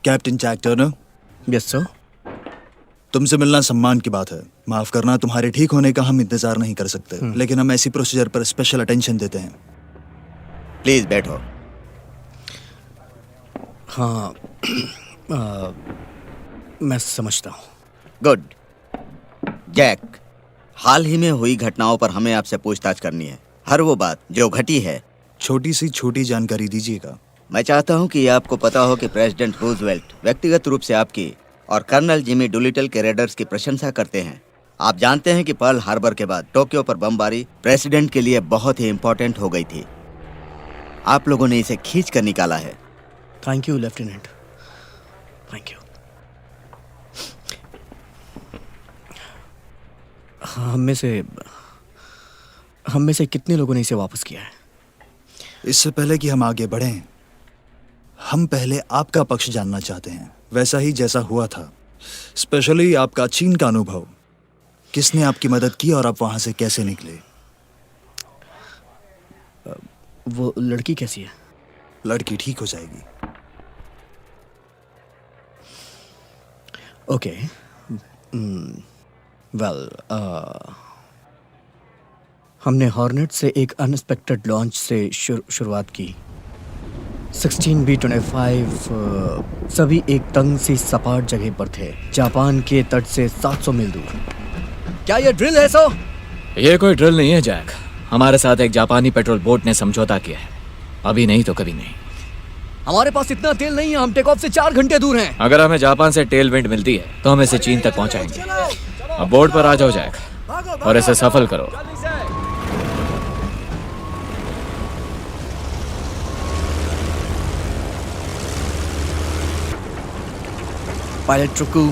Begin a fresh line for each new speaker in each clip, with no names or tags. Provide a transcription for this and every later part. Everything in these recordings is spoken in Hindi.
Captain Jack Turner,
yes sir.
तुमसे मिलना सम्मान की बात है। माफ करना, तुम्हारे ठीक होने का हम इंतजार नहीं कर सकते, लेकिन हम ऐसी प्रोसीजर पर स्पेशल अटेंशन देते हैं।
प्लीज बैठो।
हाँ मैं समझता हूँ।
गुड। जैक, हाल ही में हुई घटनाओं पर हमें आपसे पूछताछ करनी है। हर वो बात जो घटी है।
छोटी सी छोटी जानकारी दीजिएगा।
मैं चाहता हूं कि ये आपको पता हो कि प्रेसिडेंट रूजवेल्ट व्यक्तिगत रूप से आपकी और कर्नल जिमी डुलिटल के रेडर्स की प्रशंसा करते हैं। आप जानते हैं कि पर्ल हार्बर के बाद टोक्यो पर बमबारी प्रेसिडेंट के लिए बहुत ही इंपॉर्टेंट हो गई थी। आप लोगों ने इसे खींच कर निकाला है।
Thank you lieutenant, thank you. हम में से कितने लोगों ने इसे वापस किया है?
इससे पहले कि हम आगे बढ़ें, हम पहले आपका पक्ष जानना चाहते हैं, वैसा ही जैसा हुआ था। स्पेशली आपका चीन का अनुभव। किसने आपकी मदद की और आप वहां से कैसे निकले?
वो लड़की कैसी है?
लड़की ठीक हो जाएगी।
ओके, वेल, हमने हॉर्नेट से एक अनएक्सपेक्टेड लॉन्च से शुरुआत की। 16B-25 सभी एक तंग सी सपाट जगह पर थे, जापान के तट से 700 मील दूर। क्या ये ड्रिल है सो?
ये कोई ड्रिल नहीं है जैक। हमारे साथ एक जापानी पेट्रोल बोट ने समझौता किया है। अभी नहीं तो कभी नहीं।
हमारे पास इतना तेल नहीं है, हम टेक ऑफ से 4 घंटे दूर हैं।
अगर हमें जापान से टेल विंड मिलती है तो हम इसे चीन तक पहुंचाएंगे। अब बोट पर आ जाओ जैक और इसे सफल करो।
पायलट ट्रुकू,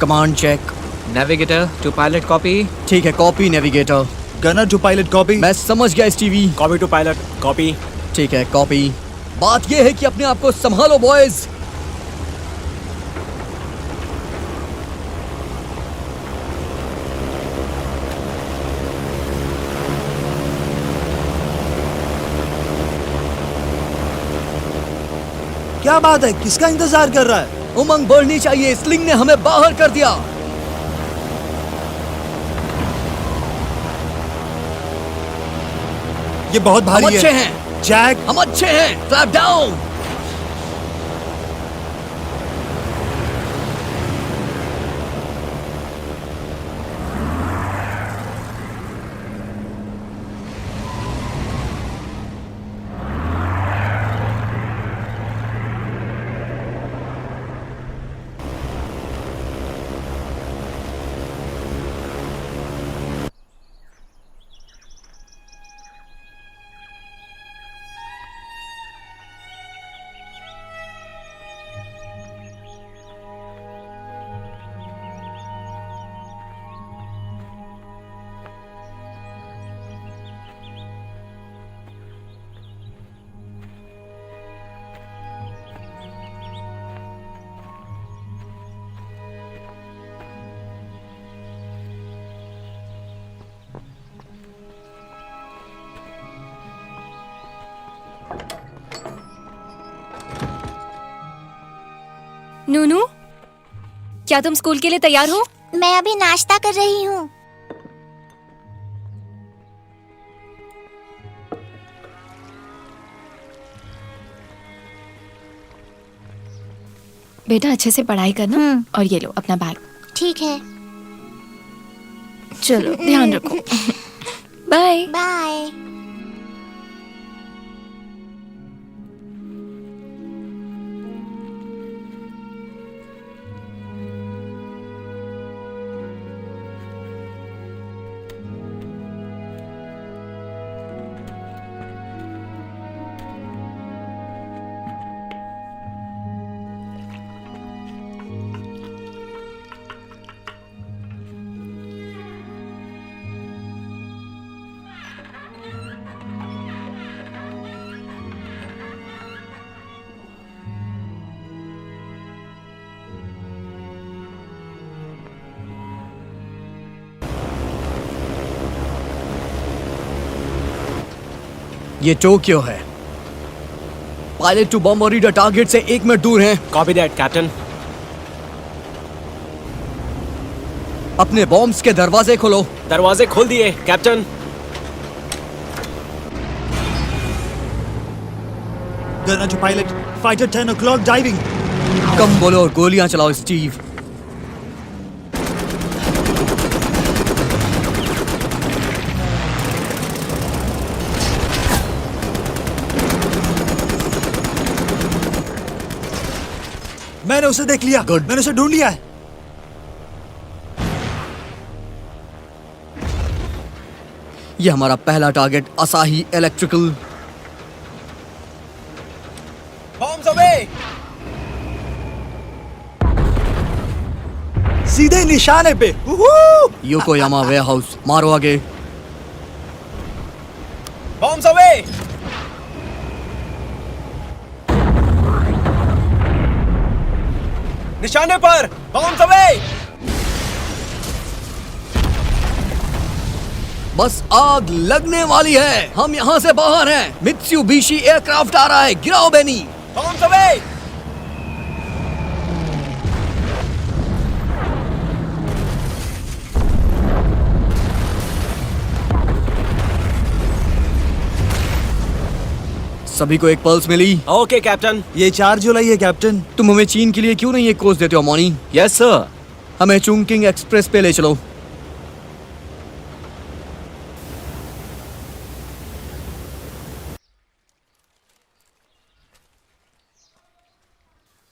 command check.
Navigator to pilot copy.
ठीक है, copy navigator.
Gunner to pilot copy.
मैं समझ गया STV.
Copy to pilot copy.
ठीक है, कॉपी। बात यह है कि अपने आप को संभालो बॉयज।
क्या बात है? किसका इंतजार कर रहा है?
उमंग बढ़नी चाहिए। स्लिंग ने हमें बाहर कर दिया।
ये बहुत भारी
हम
है।
अच्छे हैं
जैक,
हम अच्छे हैं। Clap down.
नूनू, क्या तुम स्कूल के लिए तैयार हो?
मैं अभी नाश्ता कर रही हूँ।
बेटा अच्छे से पढ़ाई करना और ये लो अपना बैग।
ठीक है।
चलो ध्यान रखो। Bye
bye.
ये टोक्यो है। पायलट टू बॉम्ब और रीडर टारगेट से 1 मिनट दूर हैं।
Copy that captain.
अपने बॉम्ब्स के दरवाजे खोलो।
दरवाजे खोल दिए captain.
Gunner to pilot, fighter 10 o'clock diving.
कम बोलो और गोलियां चलाओ स्टीव।
मैंने उसे देख लिया।
Good.
मैंने उसे ढूंढ लिया है।
ये हमारा पहला टारगेट असाही इलेक्ट्रिकल।
Bombs away.
सीधे निशाने पे।
योकोयामा वेयरहाउस, मारो आगे।
Bombs away. निशाने पर। Bombs away.
बस आग लगने वाली है। हम यहाँ से बाहर हैं। मित्सुबिशी एयरक्राफ्ट आ रहा है। गिराओ बेनी।
Bombs away.
सभी को एक पल्स मिली।
Okay captain.
ये 4 जुलाई है कैप्टन।
तुम हमें चीन के लिए क्यों नहीं एक कोर्स देते हो मॉनी?
Yes sir.
हमें चुंगकिंग एक्सप्रेस पे ले चलो।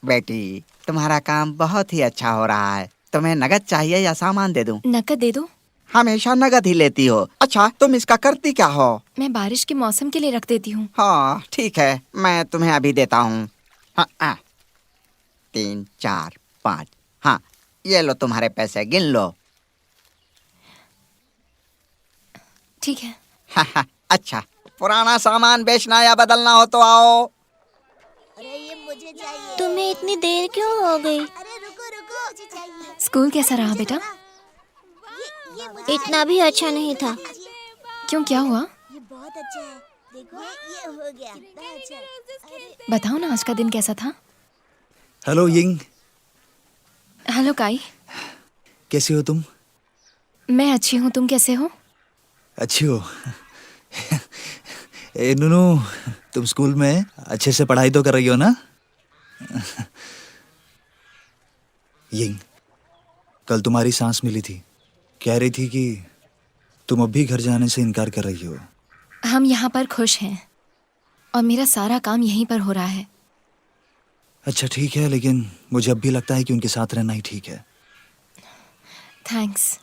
बेटी, तुम्हारा काम बहुत ही अच्छा हो रहा है। तुम्हें नगद चाहिए या सामान दे दूं?
नकद दे दो।
हमेशा नगद ही लेती हो। अच्छा, तुम इसका करती क्या हो?
मैं बारिश के मौसम के लिए रख देती हूँ।
हाँ ठीक है, मैं तुम्हें अभी देता हूँ। हाँ, 3, 4, 5। हाँ, ये लो तुम्हारे पैसे, गिन लो।
ठीक है।
अच्छा, पुराना सामान बेचना या बदलना हो तो आओ।
तुम्हें इतनी देर क्यों हो गई?
स्कूल कैसा रहा बेटा?
इतना भी अच्छा नहीं था।
क्यों, क्या हुआ? बताओ ना, आज का दिन कैसा था?
हेलो यिंग,
हेलो काई।
कैसी हो तुम?
मैं अच्छी हूँ, तुम कैसे हो?
अच्छी हो? ए नुनू, तुम स्कूल में अच्छे से पढ़ाई तो कर रही हो ना? यिंग, कल तुम्हारी सांस मिली थी। कह रही थी कि तुम अब भी घर जाने से इनकार कर रही हो।
हम यहाँ पर खुश हैं और मेरा सारा काम यहीं पर हो रहा है।
अच्छा ठीक है, लेकिन मुझे अब भी लगता है कि उनके साथ रहना ही ठीक है।
थैंक्स।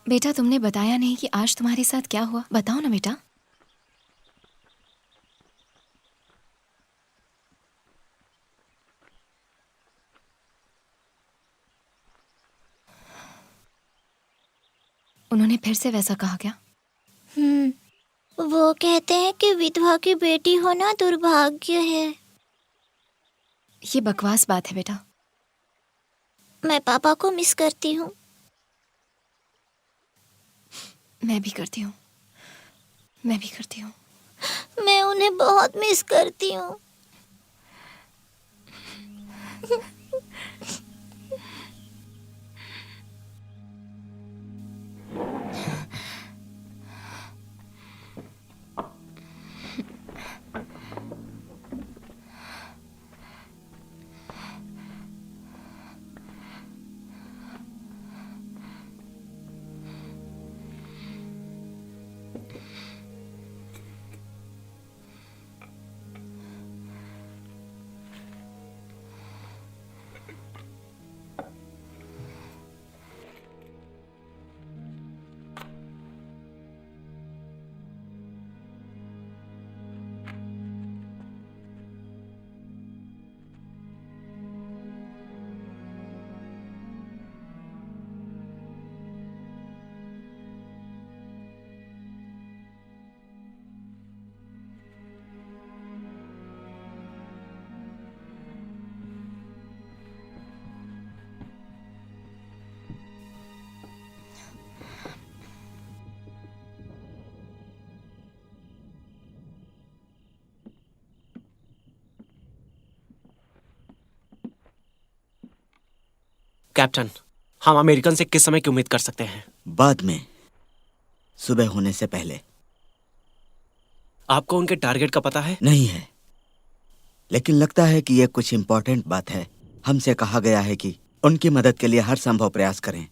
बेटा, तुमने बताया नहीं कि आज तुम्हारे साथ क्या हुआ। बताओ ना बेटा। उन्होंने फिर से वैसा कहा क्या?
वो कहते हैं कि विधवा की बेटी होना दुर्भाग्य है।
ये बकवास बात है बेटा।
मैं पापा को मिस करती हूँ।
मैं भी करती हूँ, मैं भी करती हूँ।
मैं उन्हें बहुत मिस करती हूँ।
कैप्टन, हम अमेरिकन से किस समय की उम्मीद कर सकते हैं?
बाद में, सुबह होने से पहले।
आपको उनके टारगेट का पता है?
नहीं है, लेकिन लगता है कि यह कुछ इंपॉर्टेंट बात है। हमसे कहा गया है कि उनकी मदद के लिए हर संभव प्रयास करें।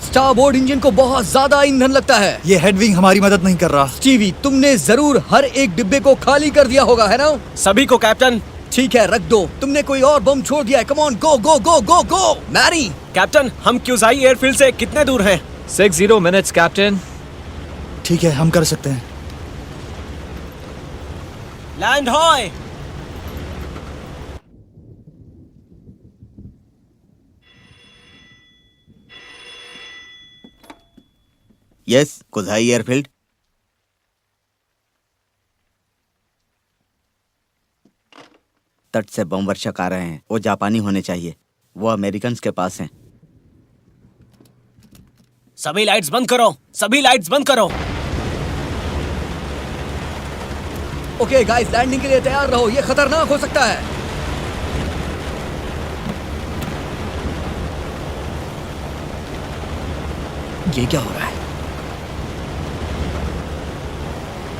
स्टारबोर्ड इंजन को बहुत ज्यादा ईंधन लगता है।
ये हेडविंग हमारी मदद नहीं कर रहा।
स्टीवी, तुमने जरूर हर एक डिब्बे को खाली कर दिया होगा, है ना?
सभी को कैप्टन।
ठीक है, रख दो। तुमने कोई और बम छोड़ दिया है। Come on, go go go go go. Mary,
captain, हम क्यूजाई एयरफील्ड से कितने दूर हैं?
60 मिनट्स कैप्टन।
ठीक है, हम कर सकते हैं।
Land hoy.
यस, कुजाई एयरफील्ड। तट से बम वर्षक आ रहे हैं। वो जापानी होने चाहिए। वो अमेरिकन्स के पास हैं।
सभी लाइट्स बंद करो, सभी लाइट्स बंद करो।
ओके गाइस, लैंडिंग के लिए तैयार रहो। ये खतरनाक हो सकता है। ये क्या हो रहा है?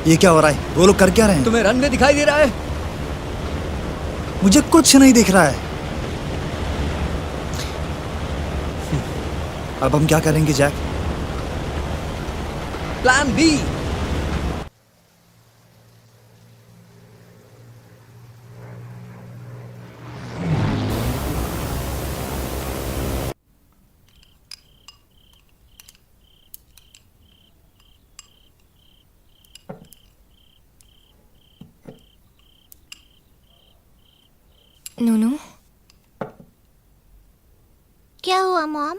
ये क्या हो रहा है? वो लोग कर क्या रहे हैं?
तुम्हें रनवे दिखाई दे रहा है?
मुझे कुछ नहीं दिख रहा है। अब हम क्या करेंगे जैक?
Plan B.
नूनू,
क्या हुआ मॉम?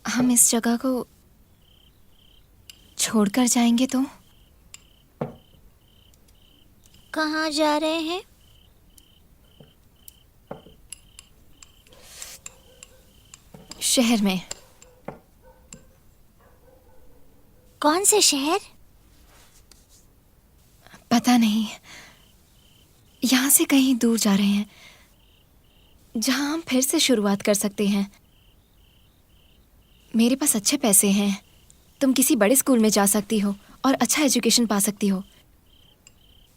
हम इस जगह को छोड़कर जाएंगे तो?
कहाँ जा रहे हैं?
शहर में।
कौन से शहर?
पता नहीं, यहाँ से कहीं दूर जा रहे हैं जहाँ हम फिर से शुरुआत कर सकते हैं। मेरे पास अच्छे पैसे हैं। तुम किसी बड़े स्कूल में जा सकती हो और अच्छा एजुकेशन पा सकती हो।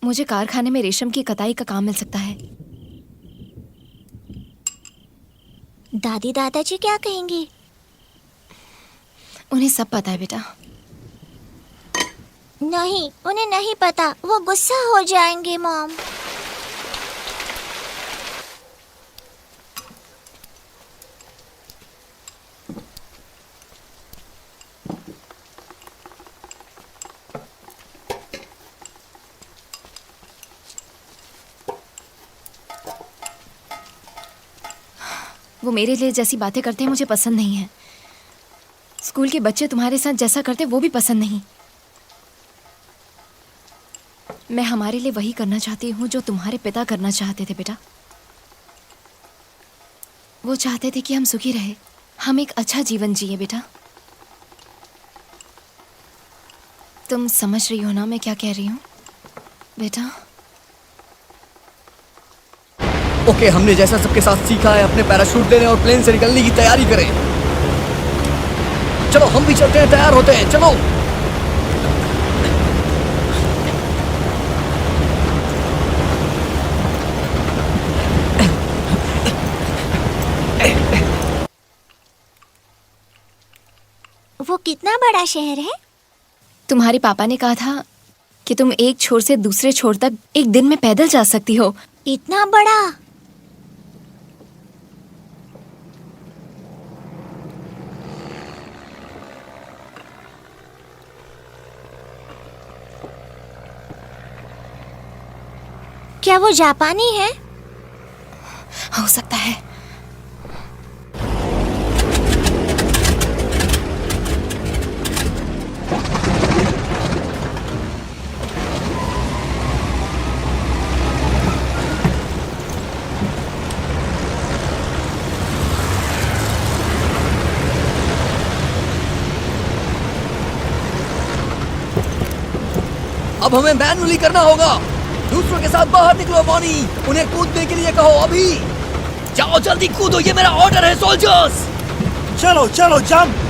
मुझे कारखाने में रेशम की कताई का काम मिल सकता है।
दादी दादाजी क्या कहेंगे?
उन्हें सब पता है बेटा।
नहीं, उन्हें नहीं पता। वो गुस्सा हो जाएंगे मॉम।
वो मेरे लिए जैसी बातें करते हैं मुझे पसंद नहीं है। स्कूल के बच्चे तुम्हारे साथ जैसा करते वो भी पसंद नहीं। मैं हमारे लिए वही करना चाहती हूँ जो तुम्हारे पिता करना चाहते थे बेटा। वो चाहते थे कि हम सुखी रहे, हम एक अच्छा जीवन जिए बेटा। तुम समझ रही हो ना मैं क्या कह रही हूँ बेटा?
ओके, हमने जैसा सबके साथ सीखा है, अपने पैराशूट लेने और प्लेन से निकलने की तैयारी करें। चलो हम भी चलते हैं, तैयार होते हैं। चलो।
वो कितना बड़ा शहर है?
तुम्हारे पापा ने कहा था कि तुम एक छोर से दूसरे छोर तक एक दिन में पैदल जा सकती हो।
इतना बड़ा? क्या वो जापानी है?
हो सकता है।
अब हमें मैनुअली करना होगा। दूसरों के साथ बाहर निकलो बॉनी, उन्हें कूदने के लिए कहो। अभी जाओ, जल्दी कूदो, ये मेरा ऑर्डर है सोल्जर्स।
चलो चलो जंप।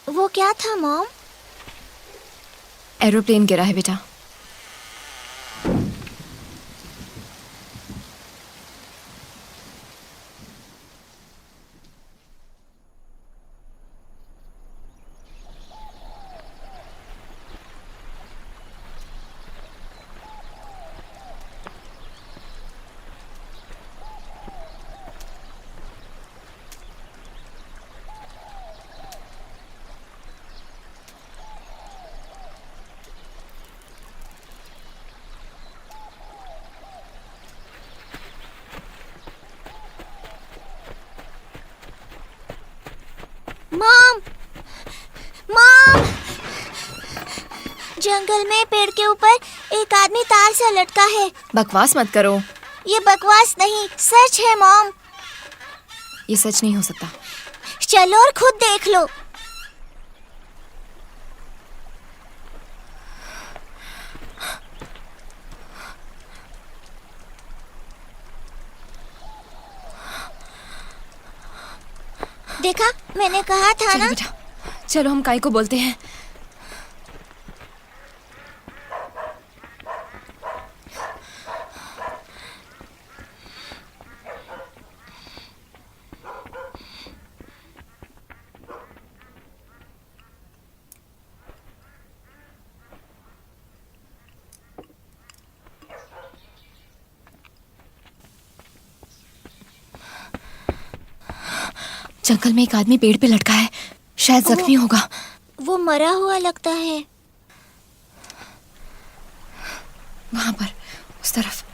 वो क्या था मॉम?
एरोप्लेन गिरा है बेटा।
Mom, mom! जंगल में पेड़ के ऊपर एक आदमी तार से लटका है।
बकवास मत करो।
ये बकवास नहीं, सच है मॉम।
ये सच नहीं हो सकता।
चलो और खुद देख लो। देखा, मैंने कहा था
चलो
ना।
बेटा, चलो हम काय को बोलते हैं। जंगल में एक आदमी पेड़ पे लटका है, शायद जख्मी होगा।
वो मरा हुआ लगता है।
वहां पर, उस तरफ।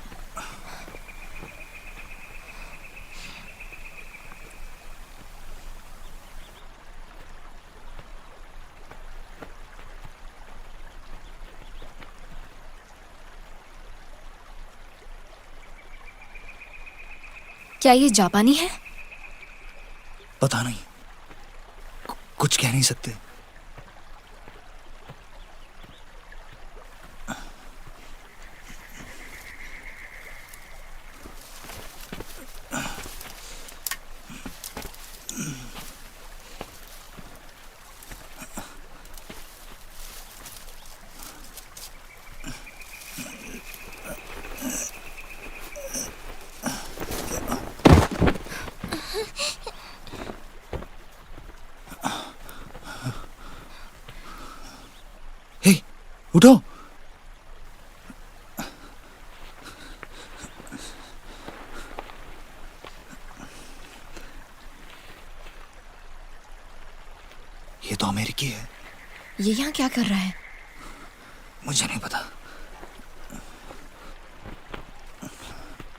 क्या ये जापानी है?
पता नहीं, कुछ कह नहीं सकते। हे, उठो। ये तो अमेरिकी है।
ये यहाँ क्या कर रहा है?
मुझे नहीं पता।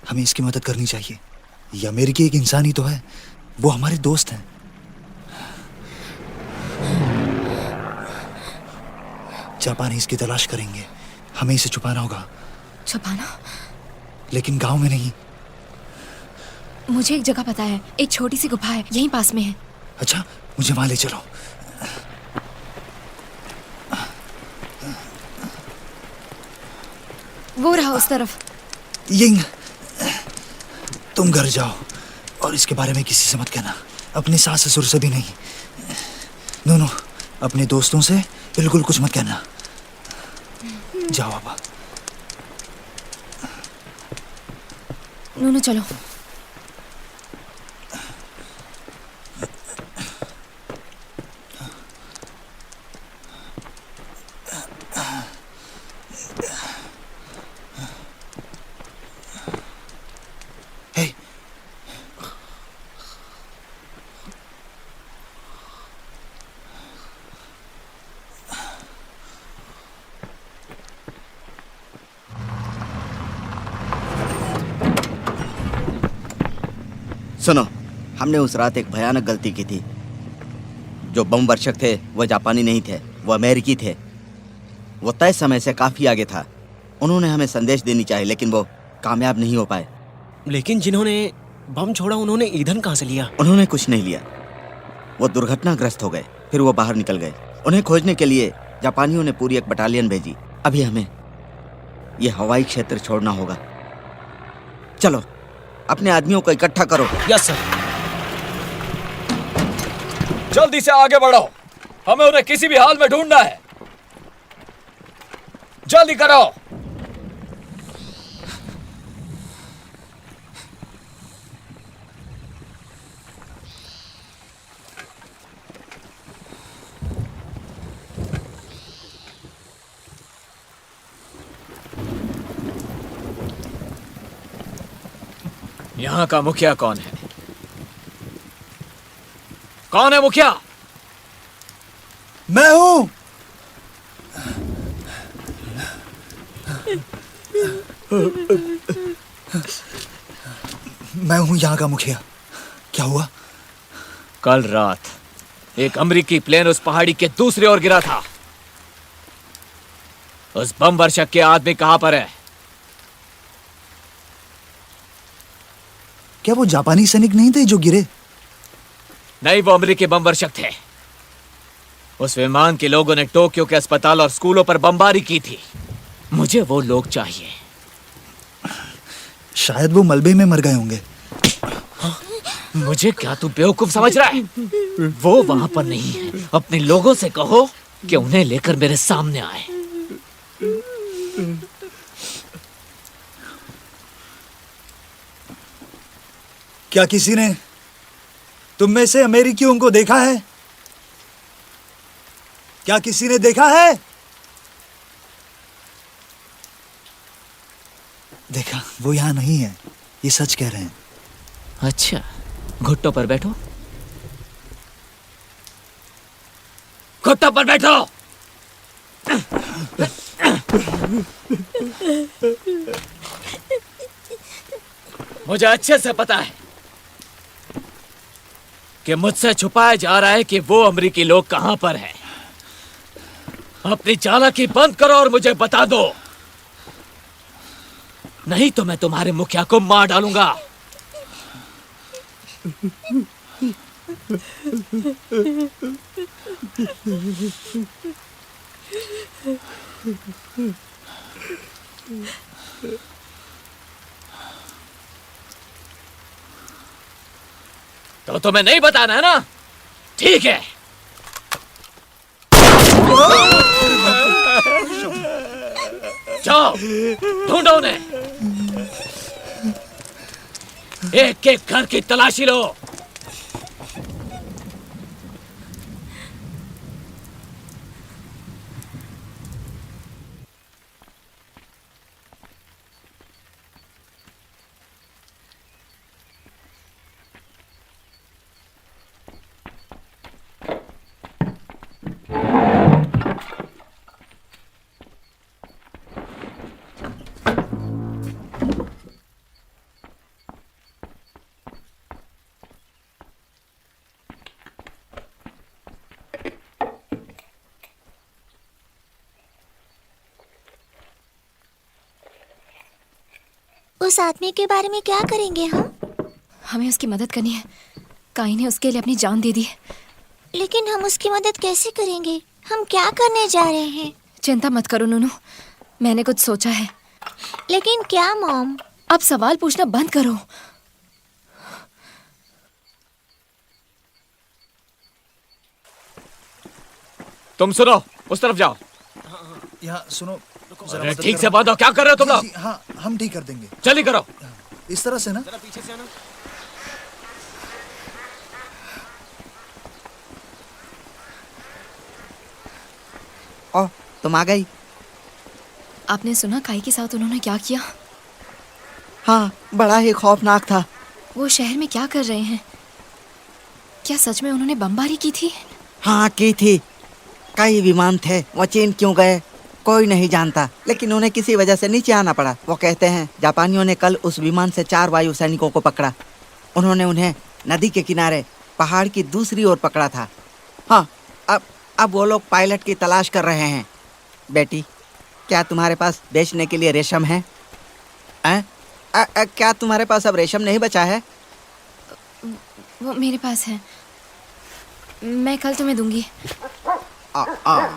हमें इसकी मदद करनी चाहिए। ये अमेरिकी एक इंसान ही तो है, वो हमारे दोस्त हैं। जापानी इसकी तलाश करेंगे, हमें इसे छुपाना होगा।
छुपाना?
लेकिन गांव में नहीं।
मुझे एक जगह पता है, एक छोटी सी गुफा है, यहीं पास में है।
अच्छा, मुझे वहां ले चलो।
वो रहा उस तरफ।
यिंग, तुम घर जाओ और इसके बारे में किसी से मत कहना, अपने सास ससुर से भी नहीं। दोनों अपने दोस्तों से बिल्कुल कुछ मत कहना। जाओ पापा।
नूनू चलो।
Hey,
सुनो, हमने उस रात एक भयानक गलती की थी। जो बम वर्षक थे वो जापानी नहीं थे, वो अमेरिकी थे। वो तय समय से काफी आगे था। उन्होंने हमें संदेश देनी चाहिए, लेकिन वो कामयाब नहीं हो पाए।
लेकिन जिन्होंने बम छोड़ा उन्होंने ईंधन कहाँ से लिया?
उन्होंने कुछ नहीं लिया। वो दुर्घटनाग्रस्त हो गए, फिर वो बाहर निकल गए। उन्हें खोजने के लिए जापानियों ने पूरी एक बटालियन भेजी। अभी हमें ये हवाई क्षेत्र छोड़ना होगा। चलो, अपने आदमियों को इकट्ठा करो।
Yes sir.
जल्दी से आगे बढ़ो, हमें उन्हें किसी भी हाल में ढूंढना है। जल्दी करो। यहाँ का मुखिया कौन है? कौन है मुखिया?
मैं हूं। मैं हूं यहाँ का मुखिया। क्या हुआ?
कल रात एक अमेरिकी प्लेन उस पहाड़ी के दूसरी ओर गिरा था। उस बम वर्षक के आदमी कहां पर है?
क्या वो जापानी सैनिक नहीं थे जो गिरे?
नहीं, वो अमेरिकी बम वर्षक थे। उस विमान के लोगों ने टोक्यो के अस्पताल और स्कूलों पर बमबारी की थी। मुझे वो लोग चाहिए।
शायद वो मलबे में मर गए होंगे।
मुझे क्या तू बेवकूफ समझ रहा है? वो वहां पर नहीं है। अपने लोगों से कहो कि उन्हें लेकर मेरे सामने आए।
क्या किसी ने तुम में से अमेरिकियों को देखा है? क्या किसी ने देखा है? देखा, वो यहां नहीं है। ये सच कह रहे हैं।
अच्छा, घुट्टों पर बैठो। घुट्टों पर बैठो। मुझे अच्छे से पता है कि मुझसे छुपाया जा रहा है कि वो अमेरिकी लोग कहां पर हैं। अपनी चालाकी बंद करो और मुझे बता दो, नहीं तो मैं तुम्हारे मुखिया को मार डालूंगा। तो तुम्हें नहीं बताना है ना? ठीक है। जाओ, ढूंढो उन्हें। एक एक घर की तलाशी लो।
उस आदमी के बारे में क्या करेंगे हम?
हमें उसकी मदद करनी है। काई ने उसके लिए अपनी जान दे दी है।
लेकिन हम उसकी मदद कैसे करेंगे? हम क्या करने जा रहे हैं?
चिंता मत करो नूनू, मैंने कुछ सोचा है।
लेकिन क्या मॉम?
अब सवाल पूछना बंद करो।
तुम सुनो, उस तरफ जाओ।
यहाँ सुनो, जरा
अरे
मदद
ठीक
करो।
से बांधो, क्या कर रहे हो तुम
जी,
लोग?
जी, हाँ हम ठीक कर देंगे।
जल्दी करो।
इस तरह से ना।
जरा पीछे से आना।
ओ, तुम आ गई।
आपने सुना काई के साथ उन्होंने क्या किया?
हाँ, बड़ा ही खौफनाक था।
वो शहर में क्या कर रहे हैं? क्या सच में उन्होंने बमबारी की थी?
हाँ, की थी। कई विमान थे, वो चीन क्यों गए कोई नहीं जानता, लेकिन उन्हें किसी वजह से नीचे आना पड़ा। वो कहते हैं जापानियों ने कल उस विमान से 4 वायु सैनिकों को पकड़ा। उन्होंने उन्हें नदी के किनारे पहाड़ की दूसरी ओर पकड़ा था। हाँ, अब वो लोग पायलट की तलाश कर रहे हैं। बेटी, क्या तुम्हारे पास बेचने के लिए रेशम है? क्या तुम्हारे पास अब रेशम नहीं बचा है?
वो मेरे पास है, मैं कल तुम्हें दूंगी।
आ, आ।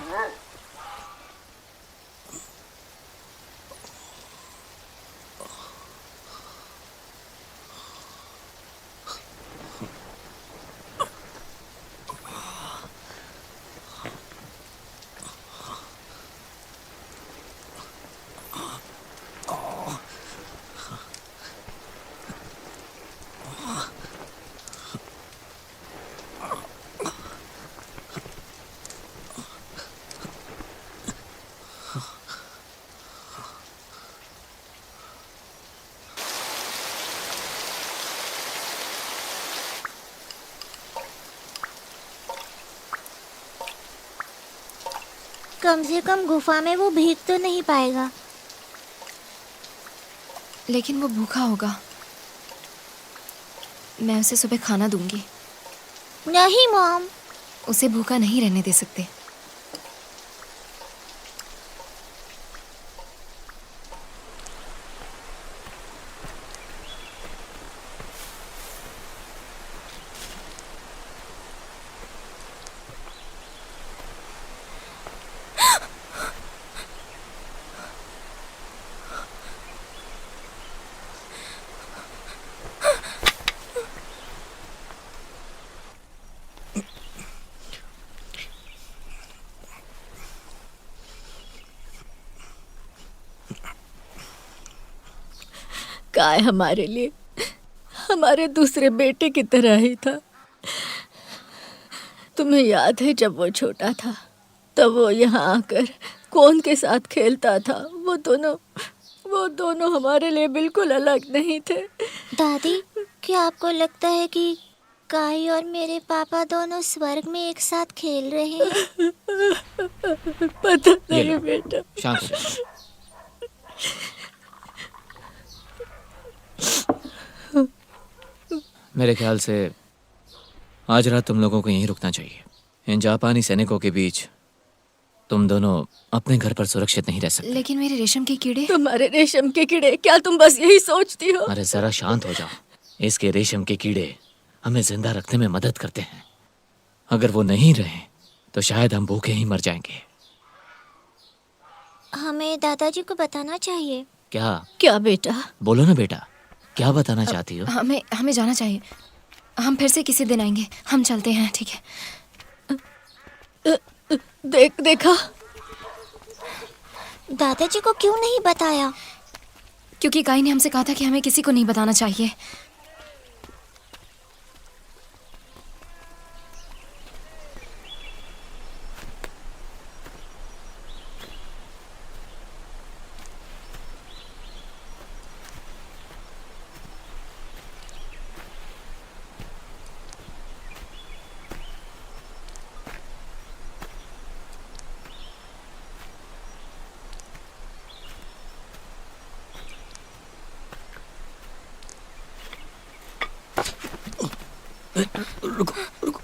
कम से कम गुफा में वो भीग तो नहीं पाएगा।
लेकिन वो भूखा होगा। मैं उसे सुबह खाना दूंगी।
नहीं मॉम,
उसे भूखा नहीं रहने दे सकते।
काय हमारे लिए हमारे दूसरे बेटे की तरह ही था। तुम्हें याद है जब वो छोटा था तब वो यहाँ आकर कौन के साथ खेलता था? वो दोनों हमारे लिए बिल्कुल अलग नहीं थे।
दादी, क्या आपको लगता है कि काई और मेरे पापा दोनों स्वर्ग में एक साथ खेल रहे हैं?
पता
ये
नहीं
लो।
बेटा।
शांत हो जाओ। मेरे ख्याल से आज रात तुम लोगों को यहीं रुकना चाहिए। इन जापानी सैनिकों के बीच तुम दोनों अपने घर पर सुरक्षित नहीं रह सकते।
लेकिन मेरे रेशम के कीड़े।
तुम्हारे रेशम के कीड़े, क्या तुम बस यही सोचती हो?
अरे जरा शांत हो जाओ। इसके रेशम के कीड़े हमें जिंदा रखने में मदद करते हैं। अगर वो नहीं रहे तो शायद हम भूखे ही मर जाएंगे।
हमें दादाजी को बताना चाहिए।
क्या बेटा?
बोलो ना बेटा, क्या बताना चाहती हो?
हमें जाना चाहिए। हम फिर से किसी दिन आएंगे। हम चलते हैं, ठीक है?
देखा?
दादाजी को क्यों नहीं बताया?
क्योंकि काई ने हमसे कहा था कि हमें किसी को नहीं बताना चाहिए।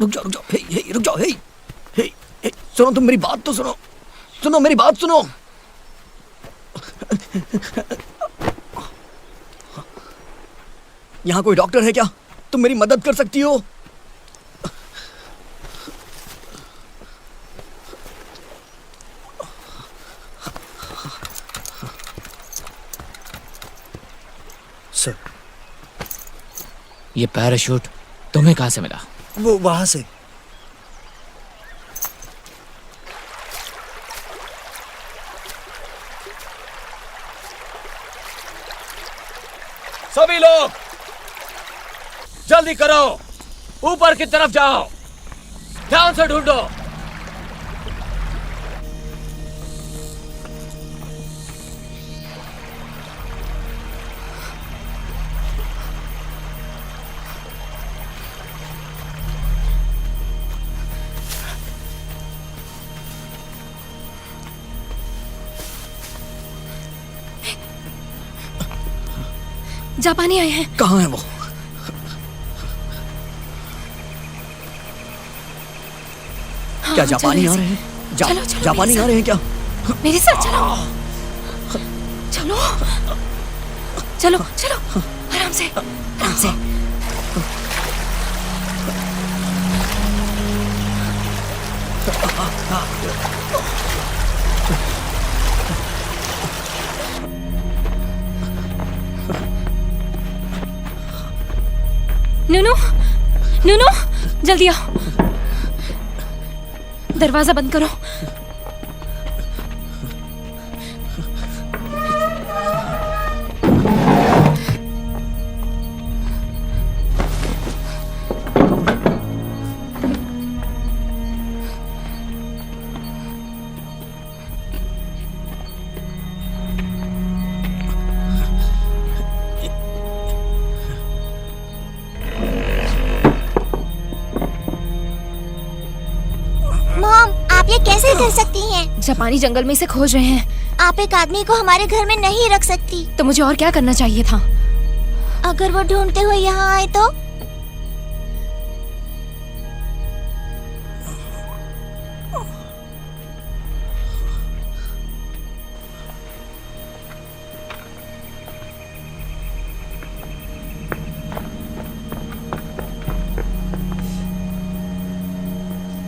रुक जाओ। हे, रुक जाओ। हे, सुनो, तुम मेरी बात तो सुनो मेरी बात सुनो। यहाँ कोई डॉक्टर है क्या? तुम मेरी मदद कर सकती हो?
सर
ये पैराशूट तुम्हें कहां से मिला?
वो वहां से।
सभी लोग जल्दी करो, ऊपर की तरफ जाओ, ध्यान से ढूंढो।
जापानी आए हैं।
कहाँ है वो?
हाँ,
क्या
हम
जापानी
चलो
आ
ऐसे।
रहे हैं?
चलो, चलो,
जापानी
मेरे
आ रहे हैं क्या?
मेरे साथ चलो। चलो चलो चलो, आराम से आराम से। नूनू, नूनू, जल्दी आओ, दरवाजा बंद करो।
मॉम, आप ये कैसे कर सकती हैं?
जापानी जंगल में इसे खोज रहे हैं,
आप एक आदमी को हमारे घर में नहीं रख सकती।
तो मुझे और क्या करना चाहिए था?
अगर वो ढूंढते हुए यहाँ आए तो?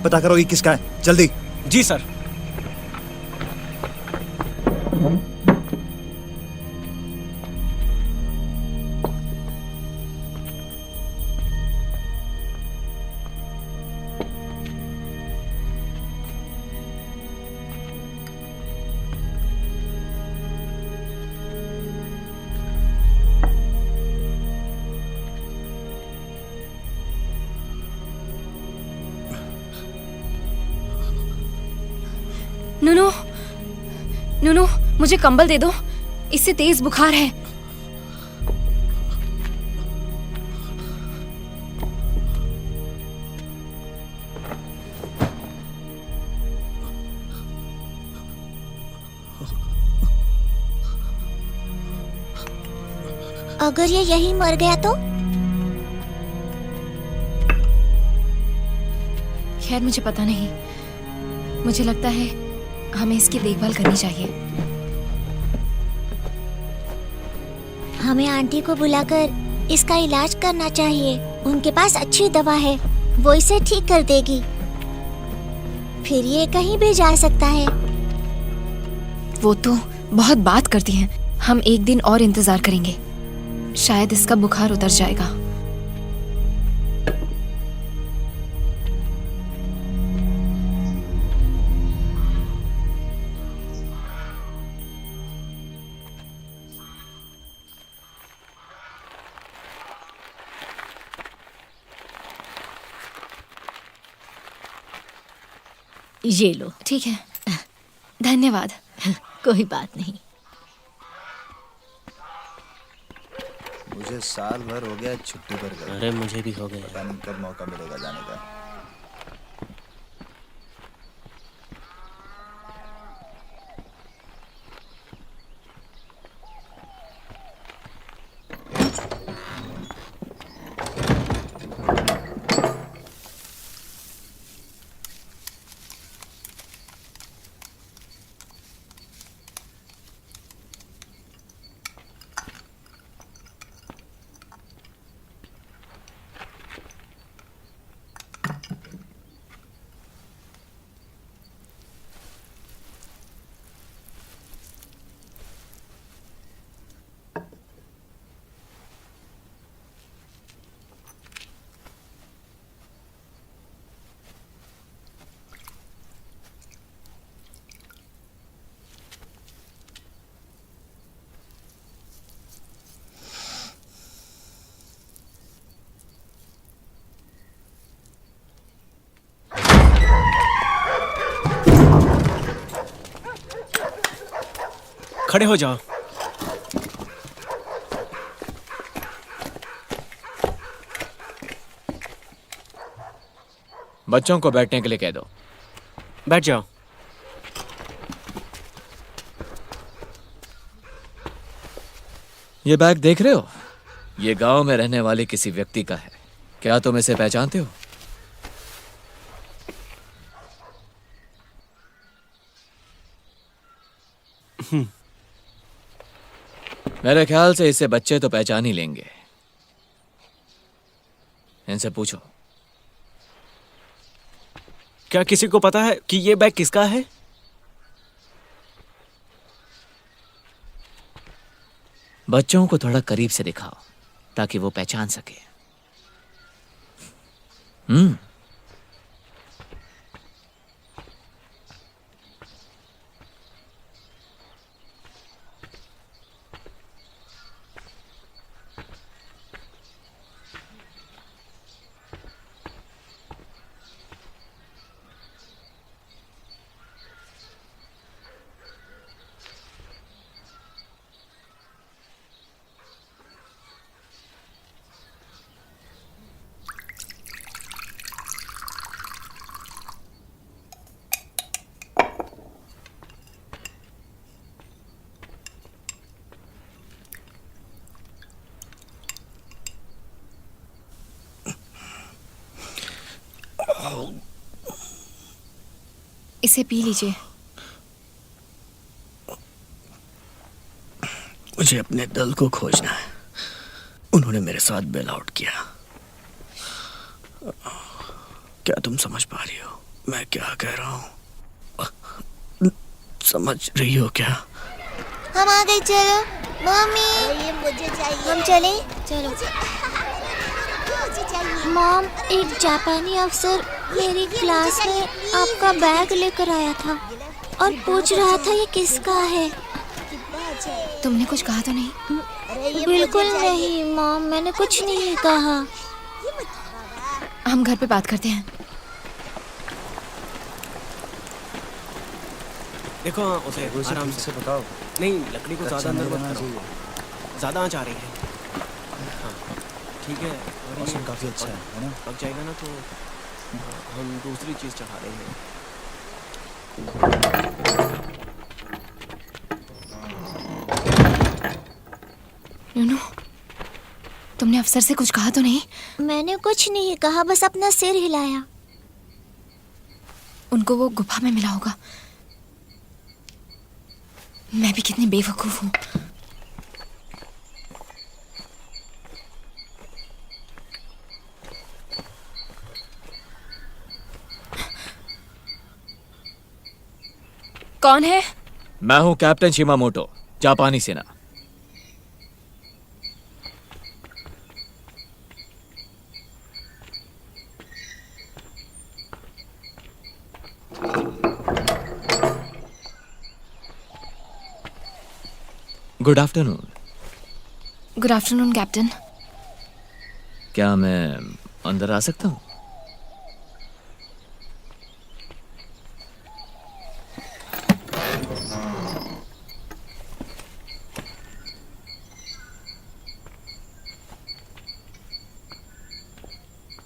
पता करो ये किसका है, जल्दी।
जी सर।
नूनू, नूनू, मुझे कंबल दे दो, इससे तेज बुखार है।
अगर ये यहीं मर गया तो?
खैर मुझे पता नहीं, मुझे लगता है हमें इसकी देखभाल करनी चाहिए।
हमें आंटी को बुलाकर इसका इलाज करना चाहिए। उनके पास अच्छी दवा है, वो इसे ठीक कर देगी। फिर ये कहीं भी जा सकता है।
वो तो बहुत बात करती हैं। हम एक दिन और इंतजार करेंगे, शायद इसका बुखार उतर जाएगा।
ये लो।
ठीक है, धन्यवाद।
कोई बात नहीं।
मुझे साल भर हो गया छुट्टी पर गए,
अरे मुझे भी हो गया।
पता नहीं कब मौका मिलेगा जाने का।
खड़े हो जाओ।
बच्चों को बैठने के लिए कह दो।
बैठ जाओ।
ये बैग देख रहे हो? ये गांव में रहने वाले किसी व्यक्ति का है। क्या तुम इसे पहचानते हो? मेरे ख्याल से इसे बच्चे तो पहचान ही लेंगे। इनसे पूछो।
क्या किसी को पता है कि ये बैग किसका है?
बच्चों को थोड़ा करीब से दिखाओ ताकि वो पहचान सके।
इसे पी लीजिए।
मुझे अपने दल को खोजना है। उन्होंने मेरे साथ बेल आउट किया। क्या तुम समझ पा रही हो मैं क्या कह रहा हूँ? समझ रही हो क्या?
हम आ गए, चलो मम्मी। ये मुझे चाहिए। हम चले, चलो। मॉम, एक जापानी अफसर मेरी क्लास में आपका बैग लेकर आया था और पूछ रहा था ये किसका है।
तुमने कुछ कहा तो नहीं?
बिल्कुल नहीं मॉम, मैंने कुछ नहीं कहा।
हम घर पे बात करते हैं।
देखो उसे आराम से बताओ। नहीं, लकड़ी को ज़्यादा अंदर मत करो। ज़्यादा आँच आ रही है। हाँ ठीक है।
मौसम काफ़ी अच्छा है ना?
पक जाएगा ना तो हम दूसरी चीज़ चढ़ा देंगे।
नूनू, तुमने अफसर से कुछ कहा तो नहीं?
मैंने कुछ नहीं कहा, बस अपना सिर हिलाया।
उनको वो गुफा में मिला होगा। मैं भी कितनी बेवकूफ हूँ। कौन है?
मैं हूं कैप्टन शिमामोटो, जापानी सेना। Good afternoon.
Good afternoon captain.
क्या मैं अंदर आ सकता हूं?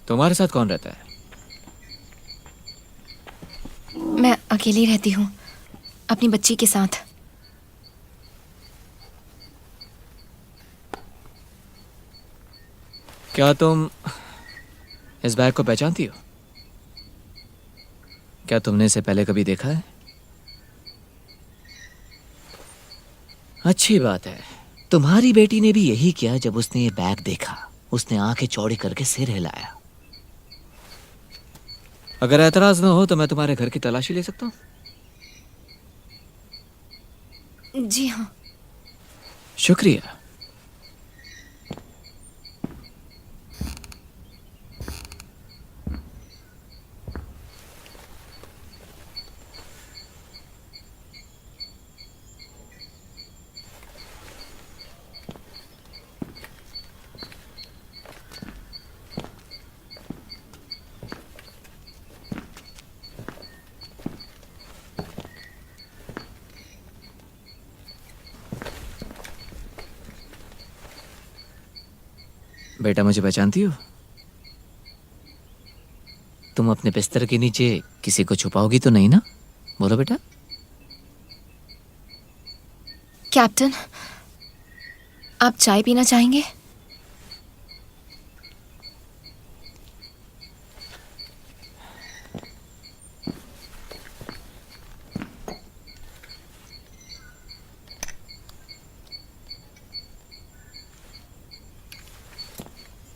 तुम्हारे साथ कौन रहता है?
मैं अकेली रहती हूँ अपनी बच्ची के साथ।
क्या तुम इस बैग को पहचानती हो? क्या तुमने इसे पहले कभी देखा है? अच्छी बात है। तुम्हारी बेटी ने भी यही किया जब उसने ये बैग देखा। उसने आंखें चौड़ी करके सिर हिलाया। अगर ऐतराज ना हो तो मैं तुम्हारे घर की तलाशी ले सकता हूँ?
जी हाँ।
शुक्रिया। बेटा मुझे पहचानती हो? तुम अपने बिस्तर के नीचे किसी को छुपाओगी तो नहीं ना? बोलो बेटा।
कैप्टन, आप चाय पीना चाहेंगे?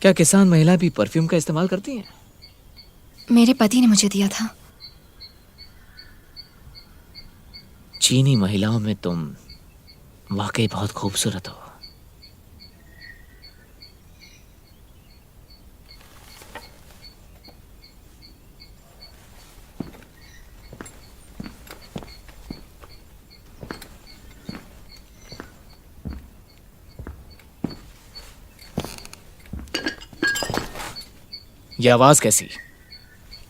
क्या किसान महिला भी परफ्यूम का इस्तेमाल करती हैं?
मेरे पति ने मुझे दिया था।
चीनी महिलाओं में तुम वाकई बहुत खूबसूरत हो। ये आवाज कैसी?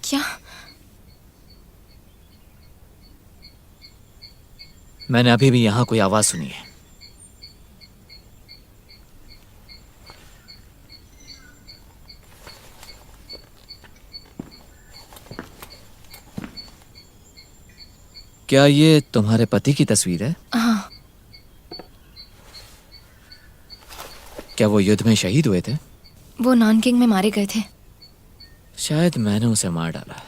क्या?
मैंने अभी भी यहां कोई आवाज सुनी है। क्या ये तुम्हारे पति की तस्वीर है?
हाँ।
क्या वो युद्ध में शहीद हुए थे?
वो नानकिंग में मारे गए थे।
शायद मैंने उसे मार डाला।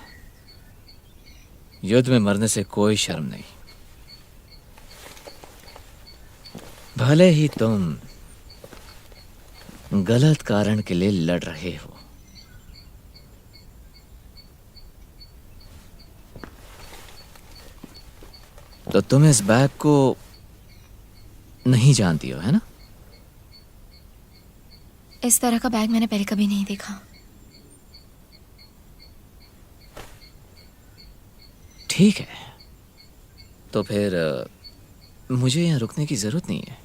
युद्ध में मरने से कोई शर्म नहीं, भले ही तुम गलत कारण के लिए लड़ रहे हो। तो तुम इस बैग को नहीं जानती हो, है ना?
इस तरह का बैग मैंने पहले कभी नहीं देखा।
ठीक है, तो फिर मुझे यहाँ रुकने की जरूरत नहीं है।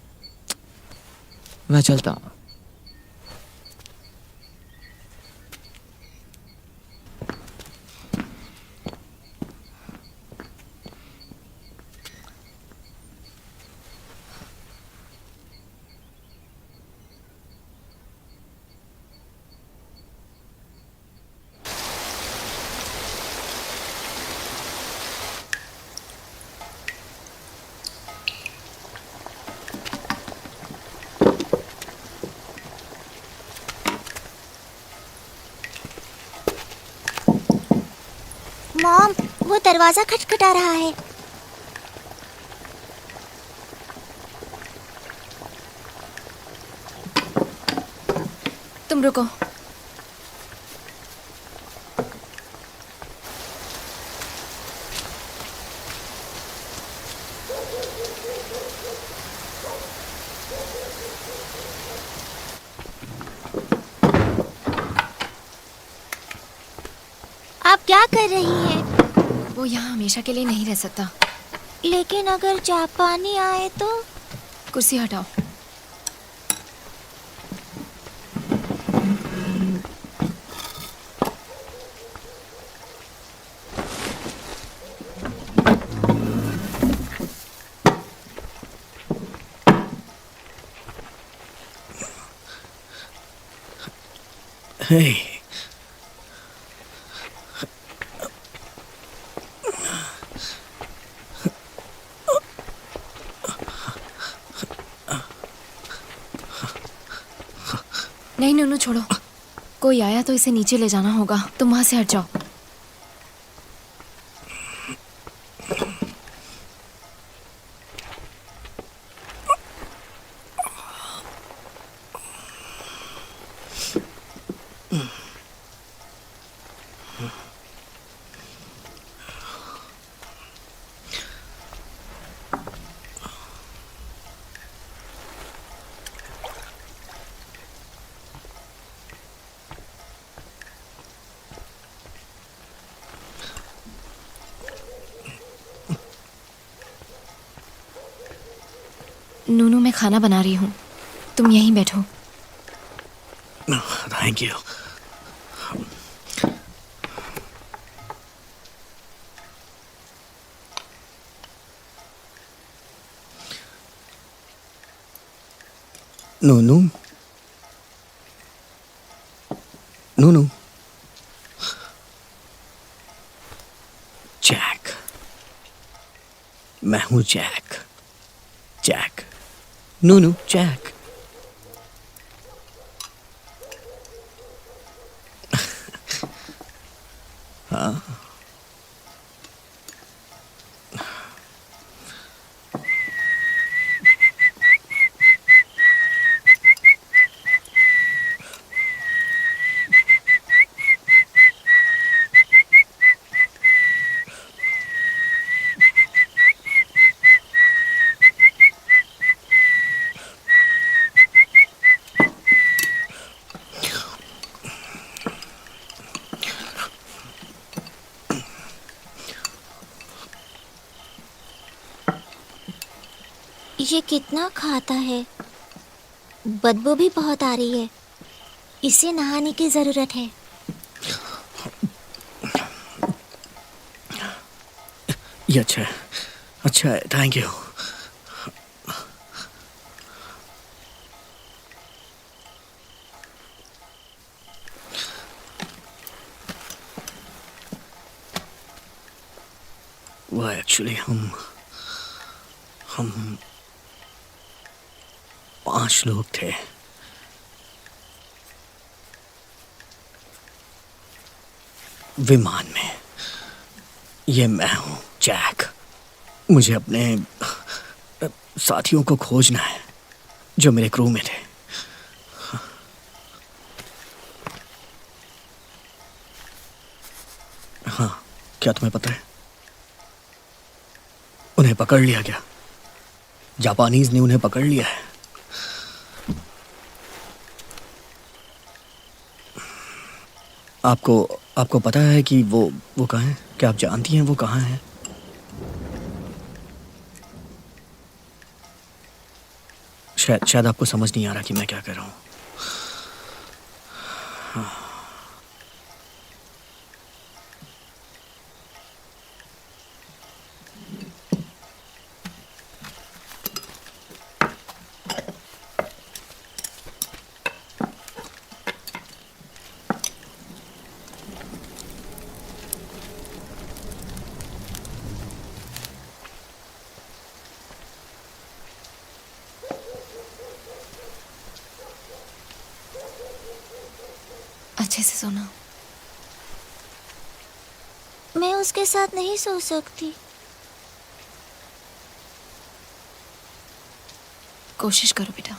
मैं चलता हूँ।
मॉम, वो दरवाजा खटखटा रहा है।
तुम रुको।
आप क्या कर रही हैं?
वो यहाँ हमेशा के लिए नहीं रह सकता।
लेकिन अगर जापानी आए तो?
कुर्सी हटाओ। नहीं नूनू, छोड़ो। कोई आया तो इसे नीचे ले जाना होगा। तुम वहां से हट जाओ। नूनू, मैं खाना बना रही हूँ, तुम यहीं बैठो।
Thank you.
नूनू,
नूनू। जैक, मैं हूं जैक। जैक, नूनू, जैक।
ये कितना खाता है, बदबू भी बहुत आ रही है। इसे नहाने की जरूरत है।
ये अच्छा है, अच्छा है, थैंक यू। वो एक्चुअली हम 5 लोग थे। विमान में। ये मैं हूं जैक। मुझे अपने साथियों को खोजना है जो मेरे क्रू में थे। हाँ, क्या तुम्हें पता है? उन्हें पकड़ लिया गया। जापानीज ने उन्हें पकड़ लिया है। आपको पता है कि वो कहाँ है? क्या आप जानती हैं वो कहाँ है? शायद आपको समझ नहीं आ रहा कि मैं क्या कर रहा हूँ।
अच्छे से सोना।
मैं उसके साथ नहीं सो सकती।
कोशिश करो बेटा।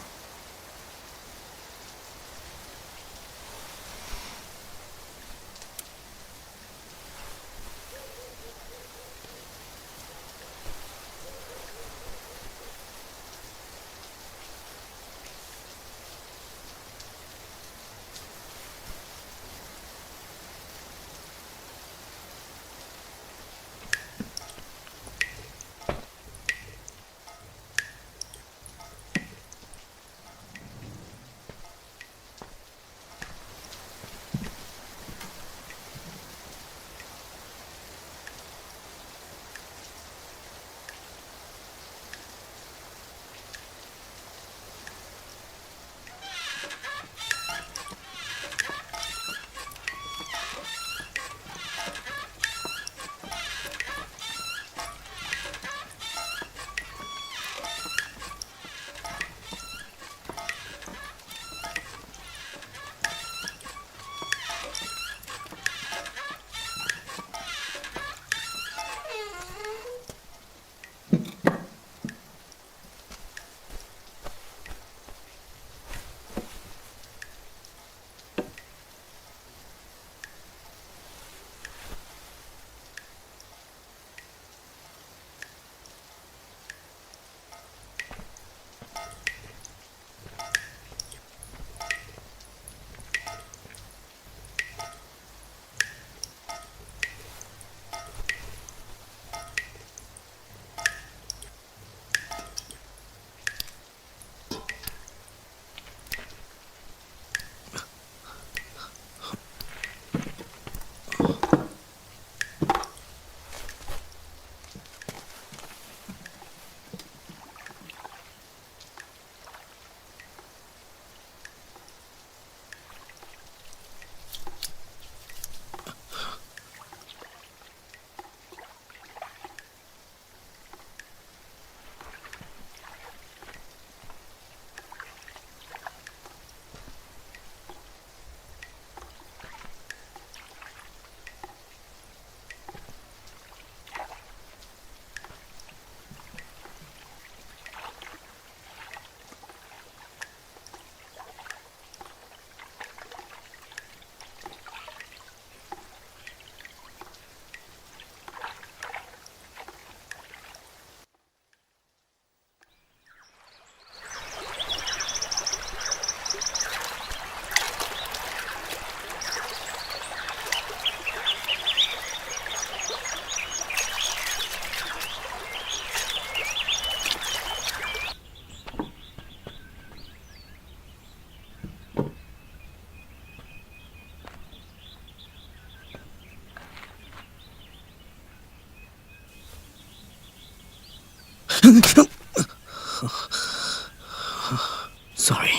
सॉरी।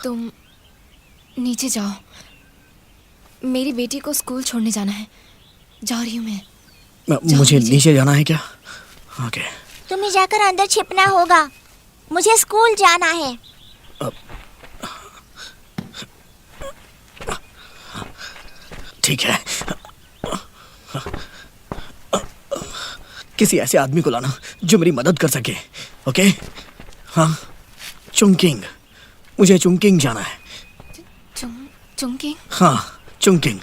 तुम नीचे जाओ, मेरी बेटी को स्कूल छोड़ने जाना है। जा रही हूँ मैं।
मुझे नीचे जाना है क्या? ओके।
तुम्हें जाकर अंदर छिपना होगा, मुझे स्कूल जाना है।
ठीक है। किसी ऐसे आदमी को लाना जो मेरी मदद कर सके। ओके? हाँ, चुंकिंग। मुझे चुंकिंग जाना है।
चुंकिंग?
हाँ, चुंकिंग।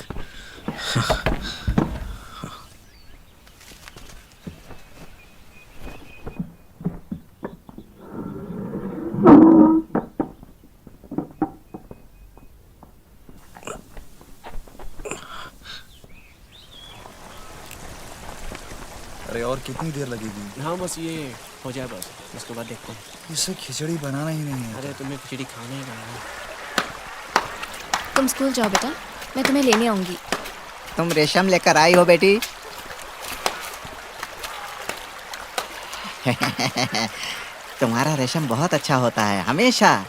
अरे और कितनी देर लगेगी?
हाँ बस ये हो जाए बस, उसके बाद देखते हैं।
इसे खिचड़ी बनाना ही नहीं है।
अरे तुम्हें खिचड़ी खाना ही खाना है।
तुम स्कूल जाओ बेटा, मैं तुम्हें लेने आऊंगी।
तुम रेशम लेकर आई हो बेटी? तुम्हारा रेशम बहुत अच्छा होता है हमेशा।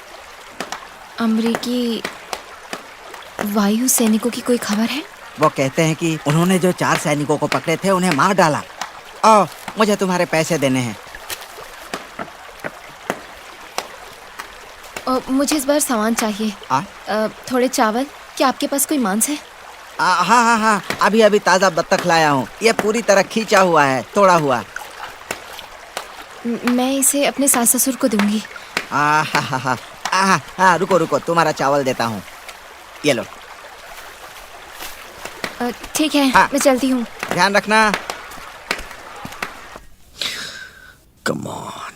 अमरीकी वायु सैनिकों की कोई खबर है?
वो कहते हैं कि उन्होंने जो 4 सैनिकों को पकड़े थे उन्हें मार डाला। और मुझे तुम्हारे पैसे देने हैं।
मुझे इस बार सामान चाहिए। थोड़े चावल। क्या आपके पास कोई मांस है?
हाँ हाँ हाँ, अभी अभी ताज़ा बत्तख लाया हूँ। ये पूरी तरह खींचा हुआ है, तोड़ा हुआ।
मैं इसे अपने सास ससुर को दूंगी।
हाँ, रुको रुको, तुम्हारा चावल देता हूँ। ये लो।
ठीक है,
हाँ।
मैं चलती हूँ।
ध्यान रखना।
Come on.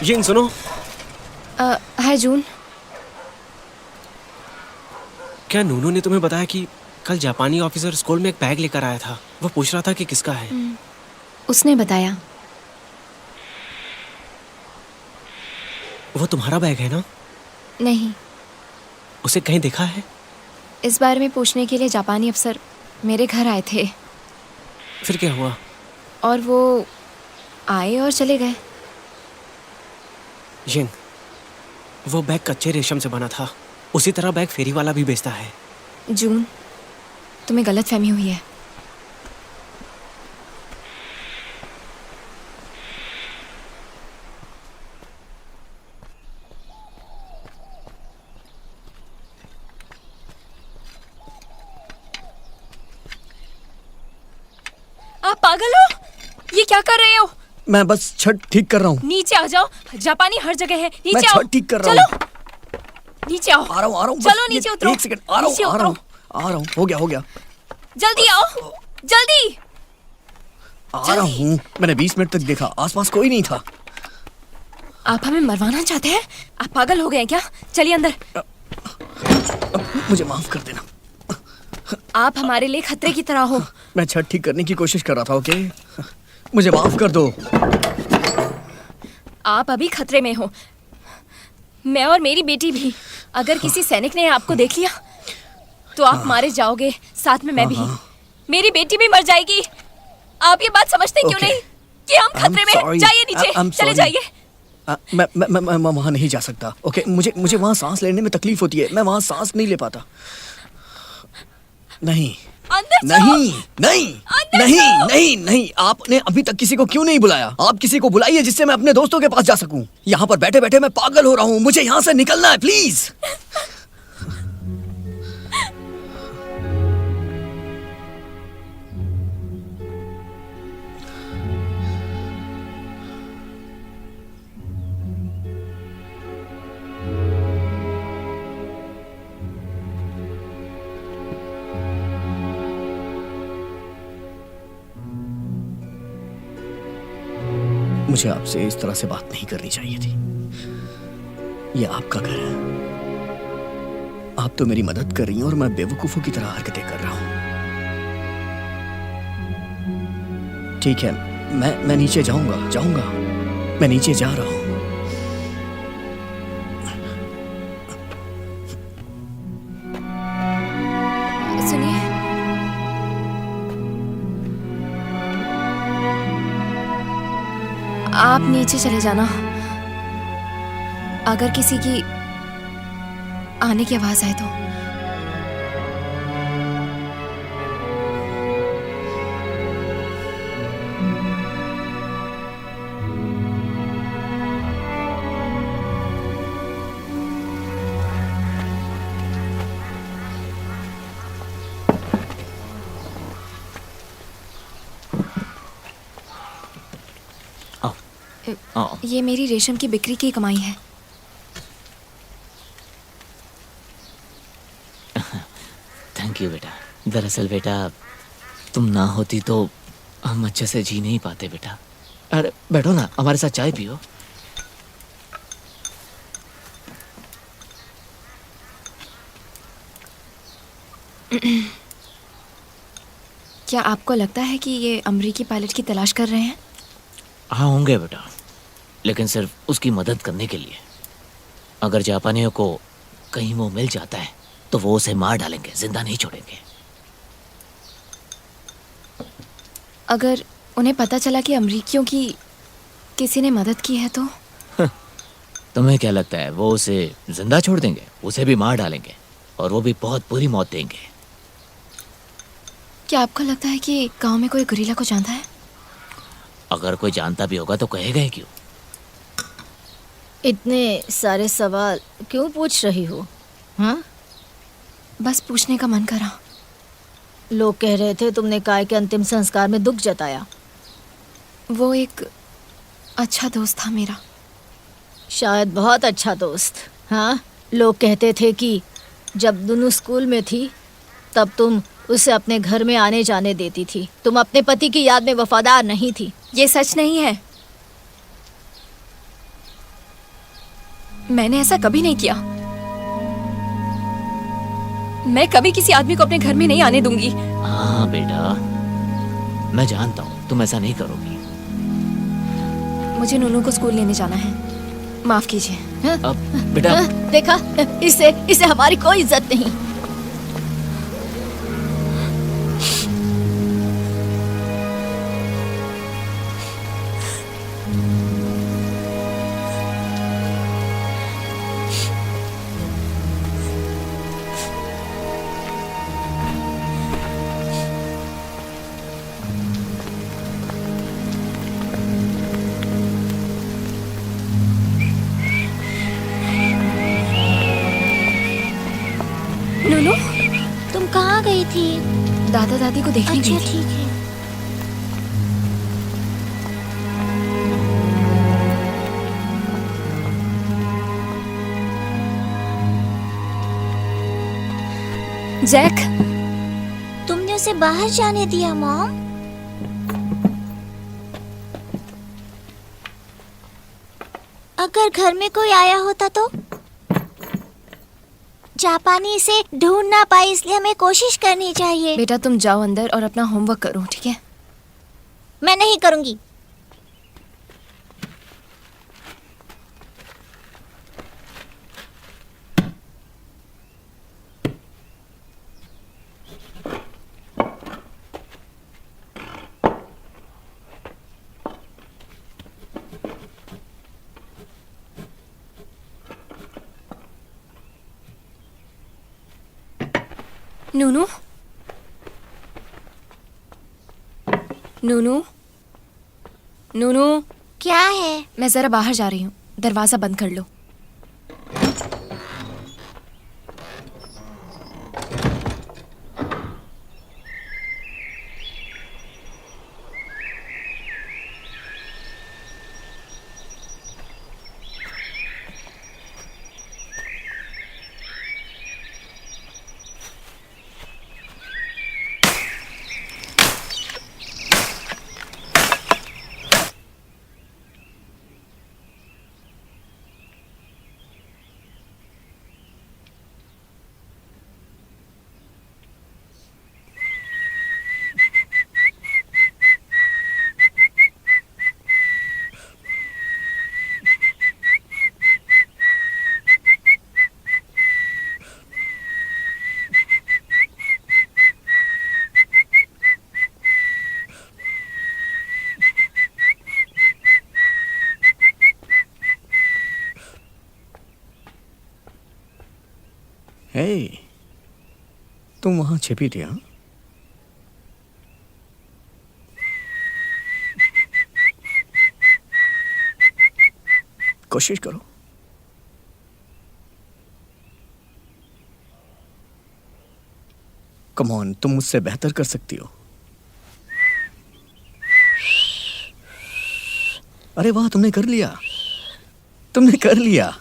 जिन सुनो।
हाय जून।
क्या नूनू ने तुम्हें बताया कि कल जापानी ऑफिसर स्कूल में एक बैग लेकर आया था? वो पूछ रहा था कि किसका है।
उसने बताया।
वो तुम्हारा बैग है ना?
नहीं।
उसे कहीं देखा है?
इस बारे में पूछने के लिए जापानी अफसर मेरे घर आए थे।
फिर क्या हुआ?
और वो आए और चले गए।
जिन, वो बैग कच्चे रेशम से बना था। उसी तरह बैग फेरी वाला भी बेचता है।
जून, तुम्हें गलतफहमी हुई है।
आप पागल हो? ये क्या कर रहे हो?
मैं बस छत ठीक कर रहा हूँ।
नीचे आ जाओ, जापानी हर जगह है।
मैं
नीचे आओ।
छत ठीक कर रहा
चलो
हूँ।
नीचे आओ।
आ रहा हूँ।
चलो नीचे उतरो।
एक सेकंड, आ रहा
नीचे
हूँ।
उतरो।
हो गया।
जल्दी आओ, जल्दी।
आ रहा हूँ। मैंने 20 मिनट तक देखा, आसपास कोई नहीं था।
आप हमें मरवाना चाहते हैं? आप पागल हो गए हैं क्या? चलिए अंदर।
मुझे माफ कर देना।
आप हमारे लिए खतरे की तरह हो।
मैं छत ठीक करने की कोशिश कर रहा था। ओके, मुझे माफ कर दो।
आप अभी खतरे में हो। मैं और मेरी बेटी भी। अगर किसी सैनिक ने आपको देख लिया तो आप मारे जाओगे, साथ में मैं भी। मेरी बेटी भी मर जाएगी। आप ये बात समझते क्यों नहीं कि हम खतरे में हैं? जाइए नीचे, चले जाइए।
मैं वहाँ नहीं जा सकता। ओके, मुझे वहाँ सांस लेने में तकलीफ होती है। मैं वहाँ सांस नहीं ले पाता। नहीं
अंदर
नहीं
जाओ।
नहीं
अंदर
नहीं
जाओ।
नहीं नहीं। आपने अभी तक किसी को क्यों नहीं बुलाया? आप किसी को बुलाइए जिससे मैं अपने दोस्तों के पास जा सकूं। यहाँ पर बैठे बैठे मैं पागल हो रहा हूँ। मुझे यहाँ से निकलना है, प्लीज। मुझे आपसे इस तरह से बात नहीं करनी चाहिए थी। ये आपका घर है। आप तो मेरी मदद कर रही हैं और मैं बेवकूफों की तरह हरकतें कर रहा हूं। ठीक है, मैं नीचे जाऊंगा। मैं नीचे जा रहा हूं।
सुनिए, आप नीचे चले जाना। अगर किसी की आने की आवाज आए तो। ये मेरी रेशम की बिक्री की कमाई है।
थैंक यू बेटा। दरअसल बेटा, तुम ना होती तो हम अच्छे से जी नहीं पाते बेटा। अरे बैठो ना, हमारे साथ चाय पियो।
क्या आपको लगता है कि ये अमरीकी पायलट की तलाश कर रहे हैं?
हाँ होंगे बेटा, लेकिन सिर्फ उसकी मदद करने के लिए। अगर जापानियों को कहीं वो मिल जाता है तो वो उसे मार डालेंगे, जिंदा नहीं छोड़ेंगे।
अगर उन्हें पता चला कि अमरीकियों की किसी ने मदद की है तो?
तुम्हें क्या लगता है वो उसे जिंदा छोड़ देंगे? उसे भी मार डालेंगे, और वो भी बहुत बुरी मौत देंगे।
क्या आपको लगता है कि गांव में कोई गुरीला को जानता है?
अगर कोई जानता भी होगा तो कहेगा ही क्यों?
इतने सारे सवाल क्यों पूछ रही हो? हाँ,
बस पूछने का मन करा।
लोग कह रहे थे तुमने काय के अंतिम संस्कार में दुख जताया।
वो एक अच्छा दोस्त था मेरा।
शायद बहुत अच्छा दोस्त। हाँ, लोग कहते थे कि जब दोनों स्कूल में थी तब तुम उसे अपने घर में आने जाने देती थी। तुम अपने पति की याद में वफादार नहीं थी।
ये सच नहीं है। मैंने ऐसा कभी नहीं किया। मैं कभी किसी आदमी को अपने घर में नहीं आने दूंगी।
हाँ बेटा, मैं जानता हूँ तुम ऐसा नहीं करोगी।
मुझे नूनू को स्कूल लेने जाना है, माफ कीजिए।
अब बेटा,
देखा, इसे हमारी कोई इज्जत नहीं।
नूनू,
तुम कहाँ गई थी?
दादा दादी को देखने
अच्छा
गई थी।
ठीक है।
जैक,
तुमने उसे बाहर जाने दिया मॉम? अगर घर में कोई आया होता तो? जापानी इसे ढूंढ ना पाई, इसलिए हमें कोशिश करनी चाहिए।
बेटा तुम जाओ अंदर और अपना होमवर्क करो, ठीक है?
मैं नहीं करूंगी।
नूनू, नूनू, नूनू,
क्या है?
मैं जरा बाहर जा रही हूँ, दरवाजा बंद कर लो।
हे, तुम वहां छिपी थी हाँ? कोशिश करो। कम ऑन, तुम मुझसे बेहतर कर सकती हो। अरे वाह, तुमने कर लिया, तुमने कर लिया।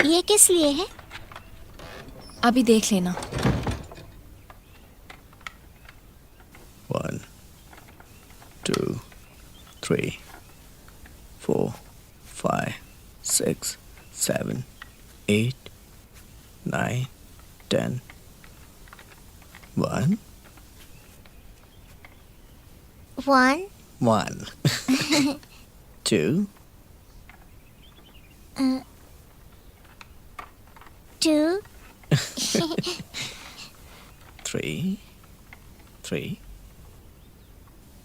ये किस लिए है?
अभी देख लेना।
1 2 3 4 5 6 7 8 9 10 1
1
1 2
2
3 3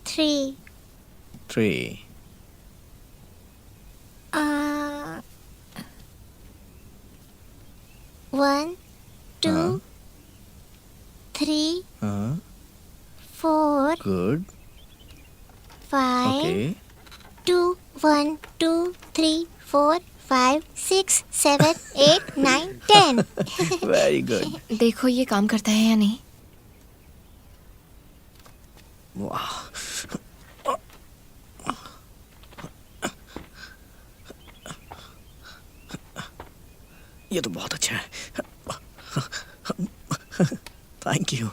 3
3
1 2 3 4
गुड
5
ओके
2 1 2 3 4 5 6 7 8 9 10
वेरी गुड।
देखो ये काम करता है या नहीं।
वाह, ये तो बहुत अच्छा है। Thank you.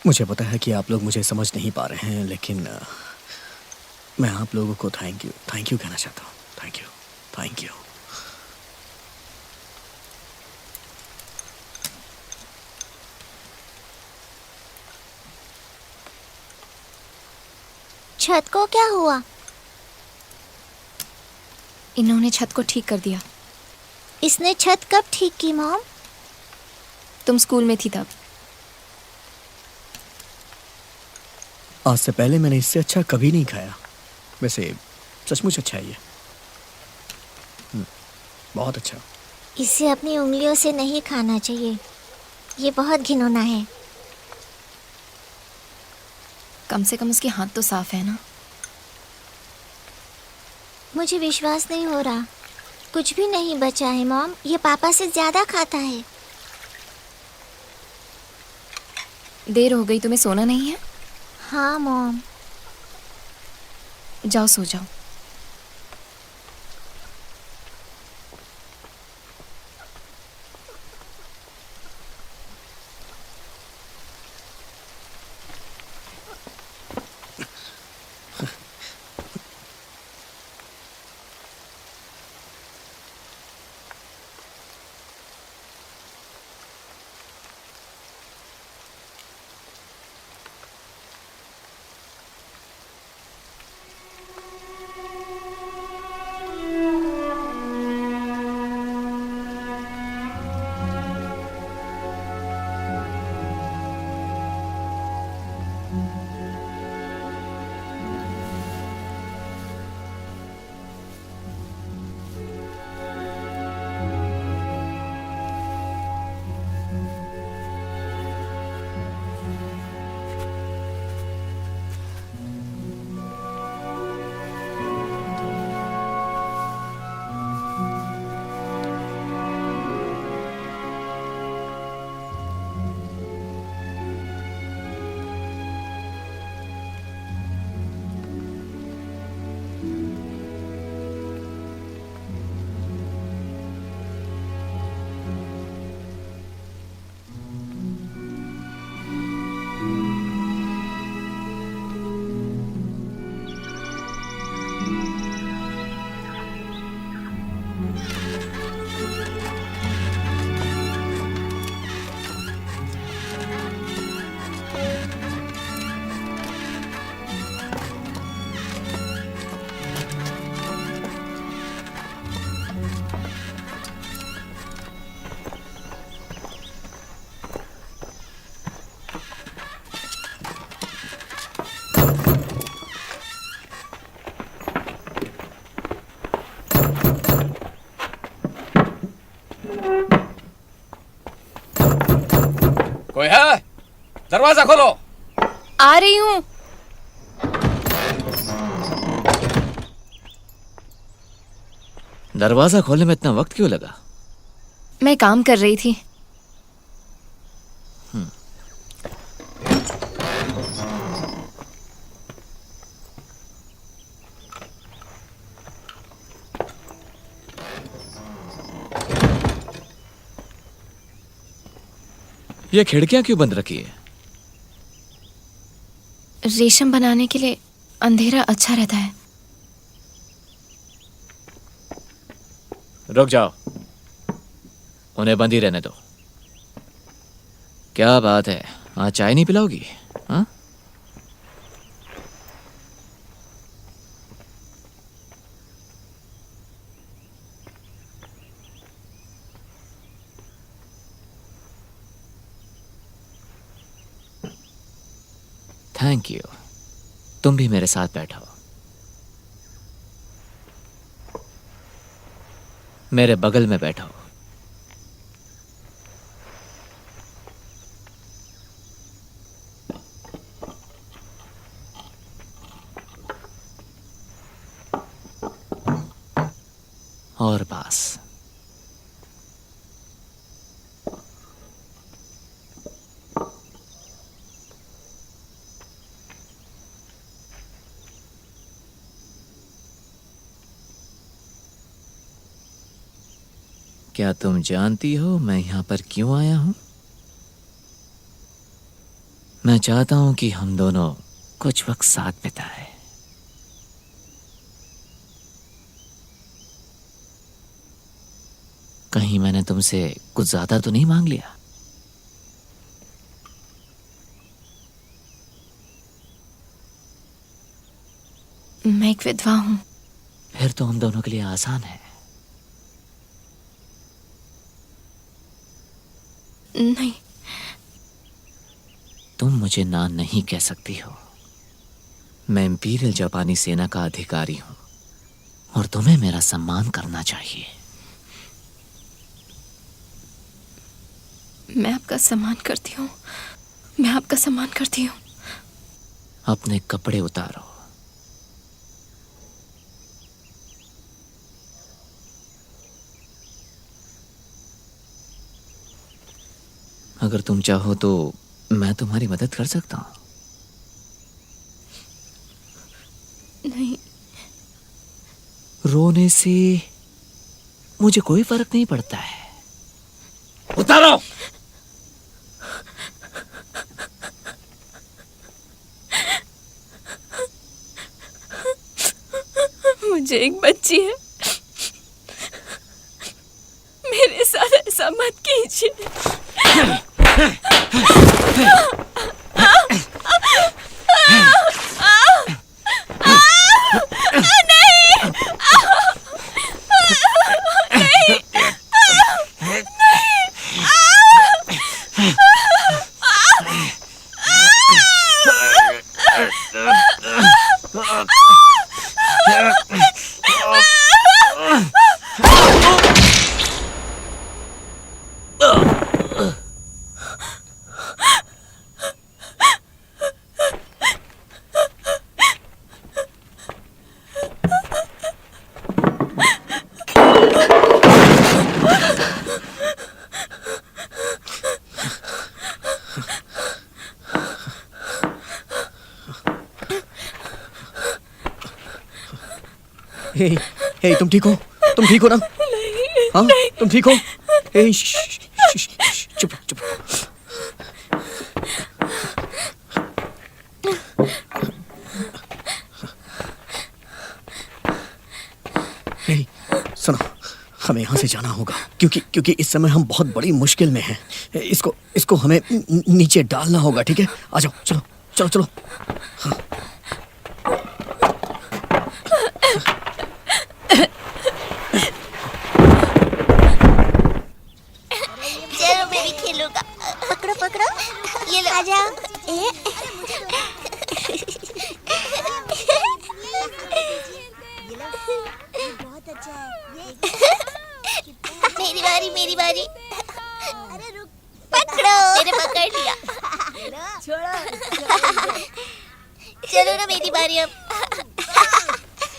मुझे पता है कि आप लोग मुझे समझ नहीं पा रहे हैं, लेकिन मैं आप लोगों को थैंक यू कहना चाहता हूँ। Thank you.
छत को क्या हुआ?
इन्होंने छत को ठीक कर दिया।
इसने छत कब ठीक की मॉम?
तुम स्कूल में थी तब।
आज से पहले मैंने इससे अच्छा कभी नहीं खाया। वैसे सचमुच अच्छा है ये। बहुत अच्छा।
इसे अपनी उंगलियों से नहीं खाना चाहिए, ये बहुत घिनौना है।
कम से कम उसके हाथ तो साफ है ना।
मुझे विश्वास नहीं हो रहा, कुछ भी नहीं बचा है मॉम। ये पापा से ज्यादा खाता है।
देर हो गई, तुम्हें सोना नहीं है?
हाँ मॉम।
जाओ सो जाओ।
दरवाजा खोलो।
आ रही हूँ।
दरवाजा खोलने में इतना वक्त क्यों लगा?
मैं काम कर रही थी।
ये खिड़कियां क्यों बंद रखी है?
रेशम बनाने के लिए अंधेरा अच्छा रहता है।
रुक जाओ, उन्हें बंद ही रहने दो। क्या बात है, आज चाय नहीं पिलाओगी? हाँ? Thank you. तुम भी मेरे साथ बैठो। मेरे बगल में बैठो। और पास। क्या तुम जानती हो मैं यहां पर क्यों आया हूं? मैं चाहता हूं कि हम दोनों कुछ वक्त साथ बिताएं। कहीं मैंने तुमसे कुछ ज्यादा तो नहीं मांग लिया?
मैं एक विधवा हूँ।
फिर तो हम दोनों के लिए आसान है।
नहीं।
तुम मुझे ना नहीं कह सकती हो। मैं इंपीरियल जापानी सेना का अधिकारी हूं और तुम्हें मेरा सम्मान करना चाहिए।
मैं आपका सम्मान करती हूँ। मैं आपका सम्मान करती हूँ।
अपने कपड़े उतारो। अगर तुम चाहो तो मैं तुम्हारी मदद कर सकता हूं।
नहीं।
रोने से मुझे कोई फर्क नहीं पड़ता है।
उतारो।
मुझे एक बच्ची है। मेरे साथ ऐसा मत कीजिए।
हे, हे, तुम ठीक हो? तुम ठीक हो ना? हाँ, तुम ठीक हो? हे, चुप चुप। हे, सुनो, हमें यहाँ से जाना होगा क्योंकि इस समय हम बहुत बड़ी मुश्किल में हैं। इसको हमें नीचे डालना होगा, ठीक है? आ जाओ, चलो चलो चलो। हाँ।
चलो मैं भी खेलूंगा। पकड़ो पकड़ो, ये लो। आ जाओ। बहुत अच्छा है। मेरी बारी मेरी बारी। अरे रुक, पकड़ो। मैंने पकड़ लिया। चलो ना मेरी बारी अब।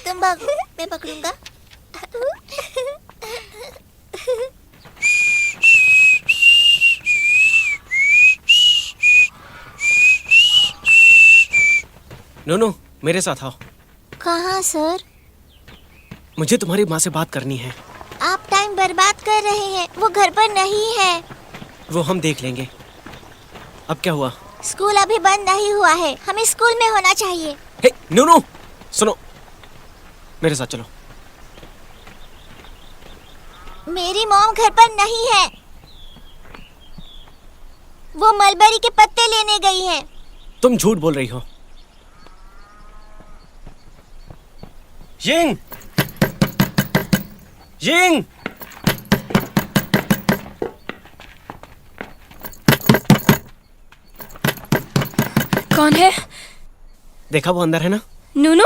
तुम भागो, मैं पकड़ूंगा।
नूनू मेरे साथ आओ।
कहाँ सर?
मुझे तुम्हारी माँ से बात करनी है।
आप टाइम बर्बाद कर रहे हैं, वो घर पर नहीं है।
वो हम देख लेंगे। अब क्या हुआ?
स्कूल अभी बंद नहीं हुआ है, हमें स्कूल में होना चाहिए।
हे नूनू सुनो, मेरे साथ चलो।
मेरी मॉम घर पर नहीं है, वो मलबरी के पत्ते लेने गई है।
तुम झूठ बोल रही हो। यिंग, यिंग,
कौन है?
देखा वो अंदर है ना?
नूनू?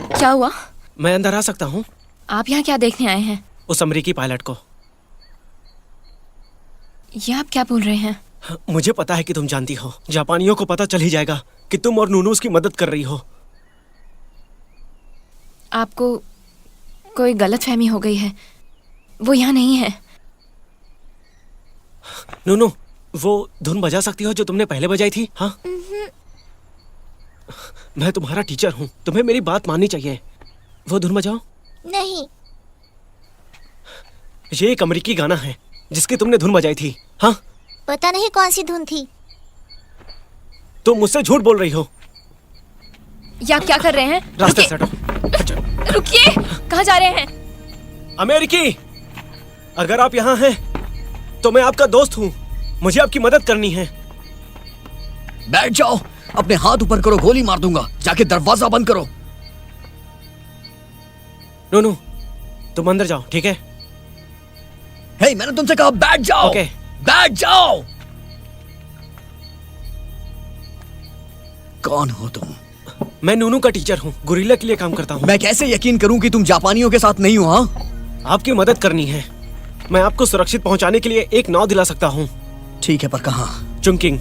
क्या हुआ?
मैं अंदर आ सकता हूँ?
आप यहाँ क्या देखने आए हैं?
उस अमेरिकी पायलट को।
ये आप क्या बोल रहे हैं?
मुझे पता है कि तुम जानती हो। जापानियों को पता चल ही जाएगा कि तुम और नूनू उसकी मदद कर रही हो।
आपको कोई गलतफहमी हो गई है, वो यहाँ नहीं है।
नूनू वो धुन बजा सकती हो जो तुमने पहले बजाई थी? हाँ, मैं तुम्हारा टीचर हूँ, तुम्हें मेरी बात माननी चाहिए। वो धुन बजाओ।
नहीं।
ये एक अमेरिकी गाना है जिसकी तुमने धुन बजाई थी। हाँ,
पता नहीं कौन सी धुन थी।
तुम मुझसे झूठ बोल रही हो।
ये आप क्या कर रहे हैं?
रास्ते से हटो।
रुकिए, कहाँ जा रहे हैं?
अमेरिकी, अगर आप यहाँ हैं तो मैं आपका दोस्त हूँ, मुझे आपकी मदद करनी है।
बैठ जाओ, अपने हाथ ऊपर करो, गोली मार दूंगा। जाके दरवाजा बंद करो।
नूनू तुम अंदर जाओ, ठीक है?
हे, मैंने तुमसे कहा बैठ जाओ।
ओके।
बैठ जाओ। कौन हो तुम?
मैं नूनू का टीचर हूँ, गुरिल्ला के लिए काम करता हूँ।
मैं कैसे यकीन करूं कि तुम जापानियों के साथ नहीं हो? हाँ,
आपकी मदद करनी है। मैं आपको सुरक्षित पहुंचाने के लिए एक नाव दिला सकता हूँ।
ठीक है, पर कहाँ?
चुंकिंग।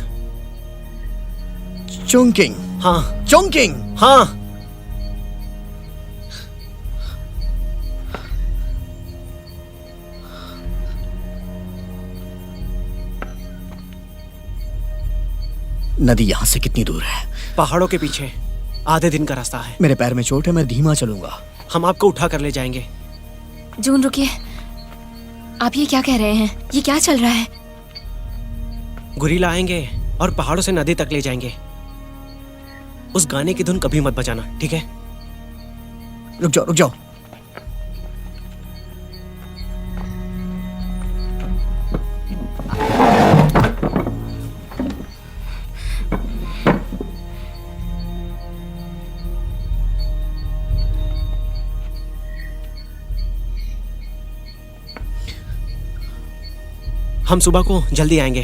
चुंकिंग?
हाँ।
चुंकिंग?
हाँ।
नदी यहाँ से कितनी दूर है?
पहाड़ों के पीछे आधे दिन का रास्ता है।
मेरे पैर में चोट है, मैं धीमा चलूंगा।
हम आपको उठा कर ले जाएंगे।
जून रुकिए, आप ये क्या कह रहे हैं? ये क्या चल रहा है?
गुरिल्ला आएंगे और पहाड़ों से नदी तक ले जाएंगे। उस गाने की धुन कभी मत बजाना, ठीक है?
रुक जाओ, रुक जाओ।
हम सुबह को जल्दी आएंगे।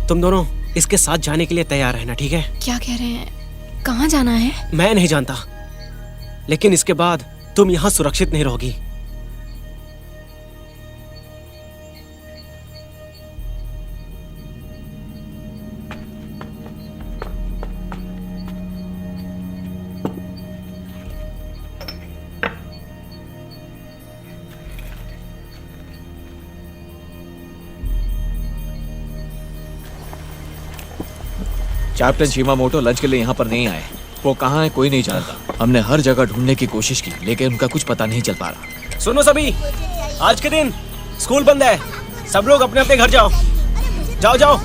तुम दोनों इसके साथ जाने के लिए तैयार रहना, ठीक है?
क्या कह रहे हैं? कहाँ जाना है?
मैं नहीं जानता, लेकिन इसके बाद तुम यहाँ सुरक्षित नहीं रहोगी।
कैप्टन शिमामोटो लंच के लिए यहाँ पर नहीं आए। वो कहाँ है कोई नहीं जानता। हमने हर जगह ढूंढने की कोशिश की, लेकिन उनका कुछ पता नहीं चल पा रहा।
सुनो सभी, आज के दिन स्कूल बंद है। सब लोग अपने अपने घर जाओ। जाओ जाओ।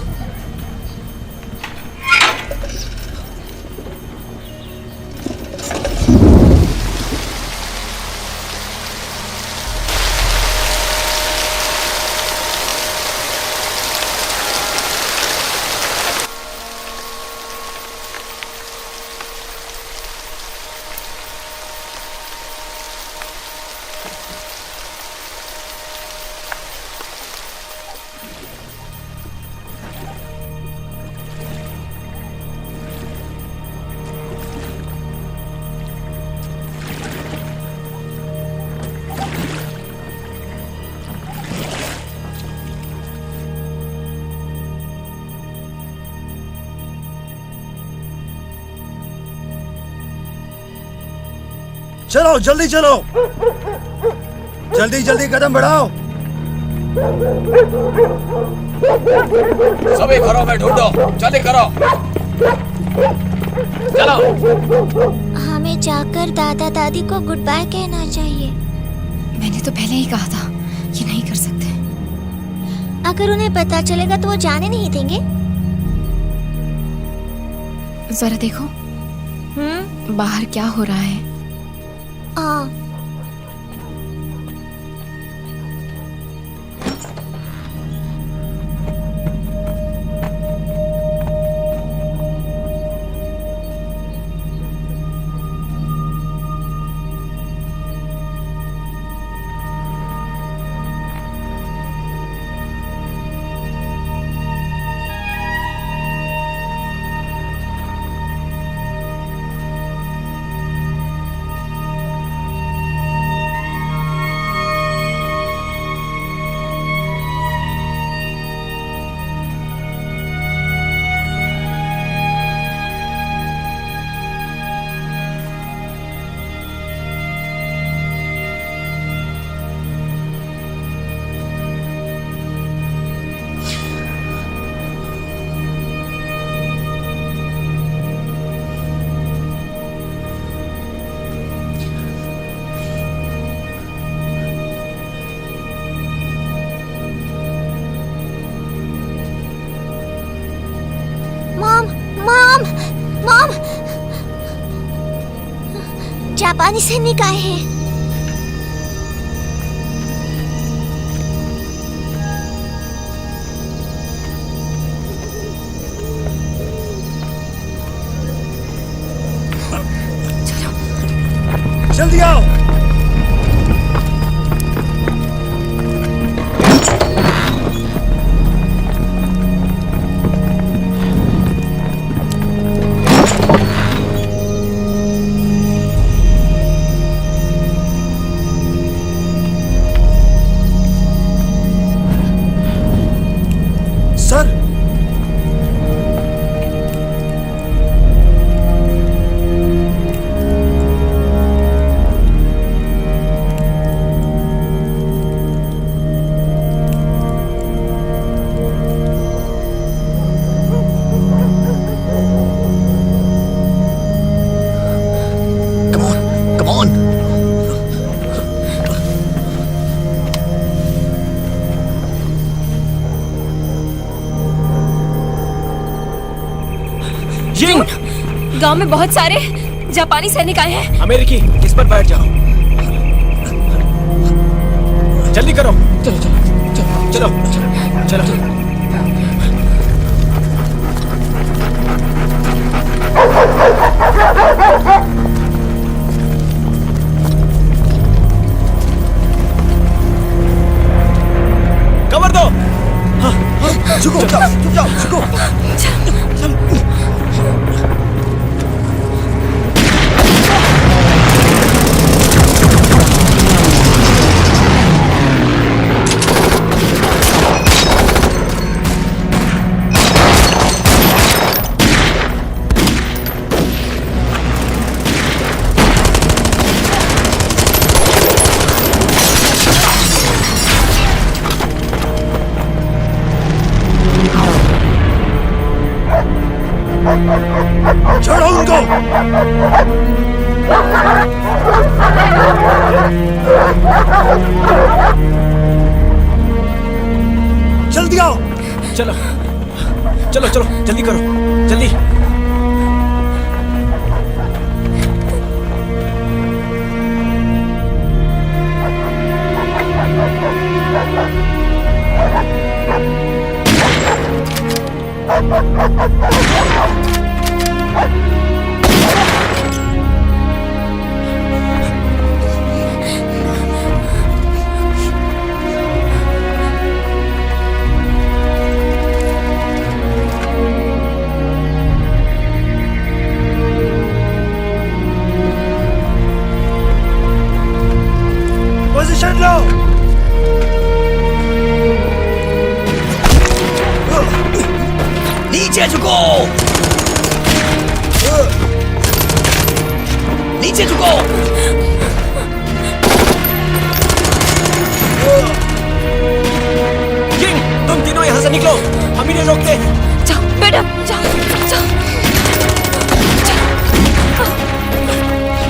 चलो जल्दी चलो, जल्दी जल्दी कदम बढ़ाओ।
सभी घरों में ढूंढो, जल्दी करो। चलो।
हमें जाकर दादा दादी को गुड बाय कहना चाहिए।
मैंने तो पहले ही कहा था ये नहीं कर सकते।
अगर उन्हें पता चलेगा तो वो जाने नहीं देंगे।
जरा देखो बाहर क्या हो रहा है।
मॉम, जापानी सैनिक आए हैं।
जल्दी आओ। Sir,
Come on.
जिंग,
गांव में बहुत सारे जापानी सैनिक आए हैं।
अमेरिकी, इस पर बैठ जाओ। जल्दी करो। चलो चलो चलो चलो चलो। कवर दो।
झुको, चुप जाओ, झुको। छोड़ो उनको। जल्दी आओ।
चलो चलो चलो, जल्दी करो, जल्दी।
पोजीशन लो।
नीचे झुको, नीचे झुको।
यहाँ से निकलो, हम ही नहीं रोकते।
जाओ बेटा, जाओ जाओ।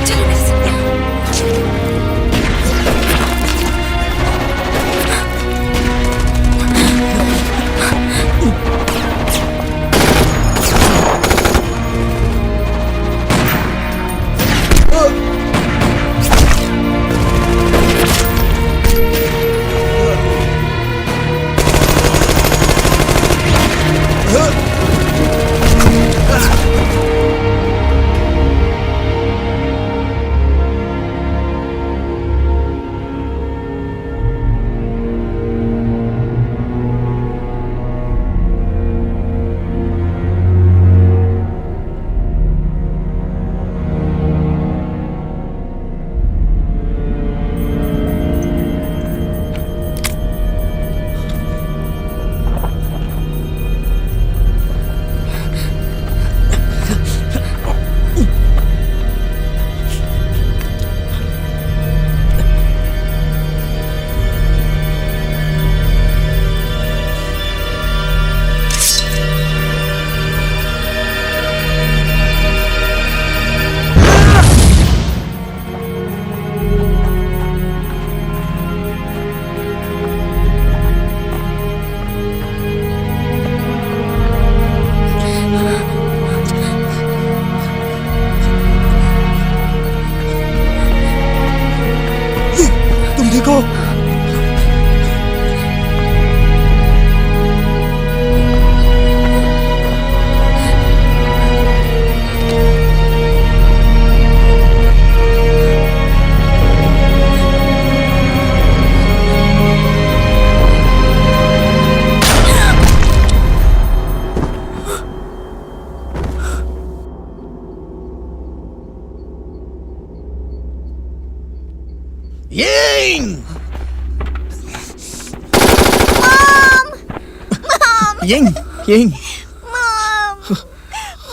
चलो मेरे साथ।
देखो
Ying! Ying!
Mom!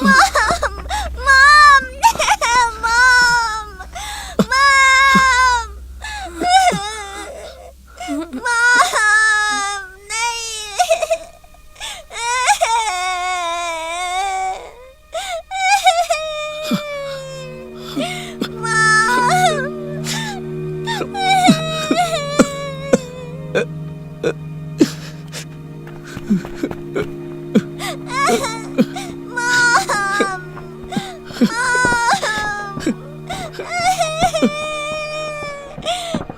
Mom! Mom! Mom! Mom! Mom!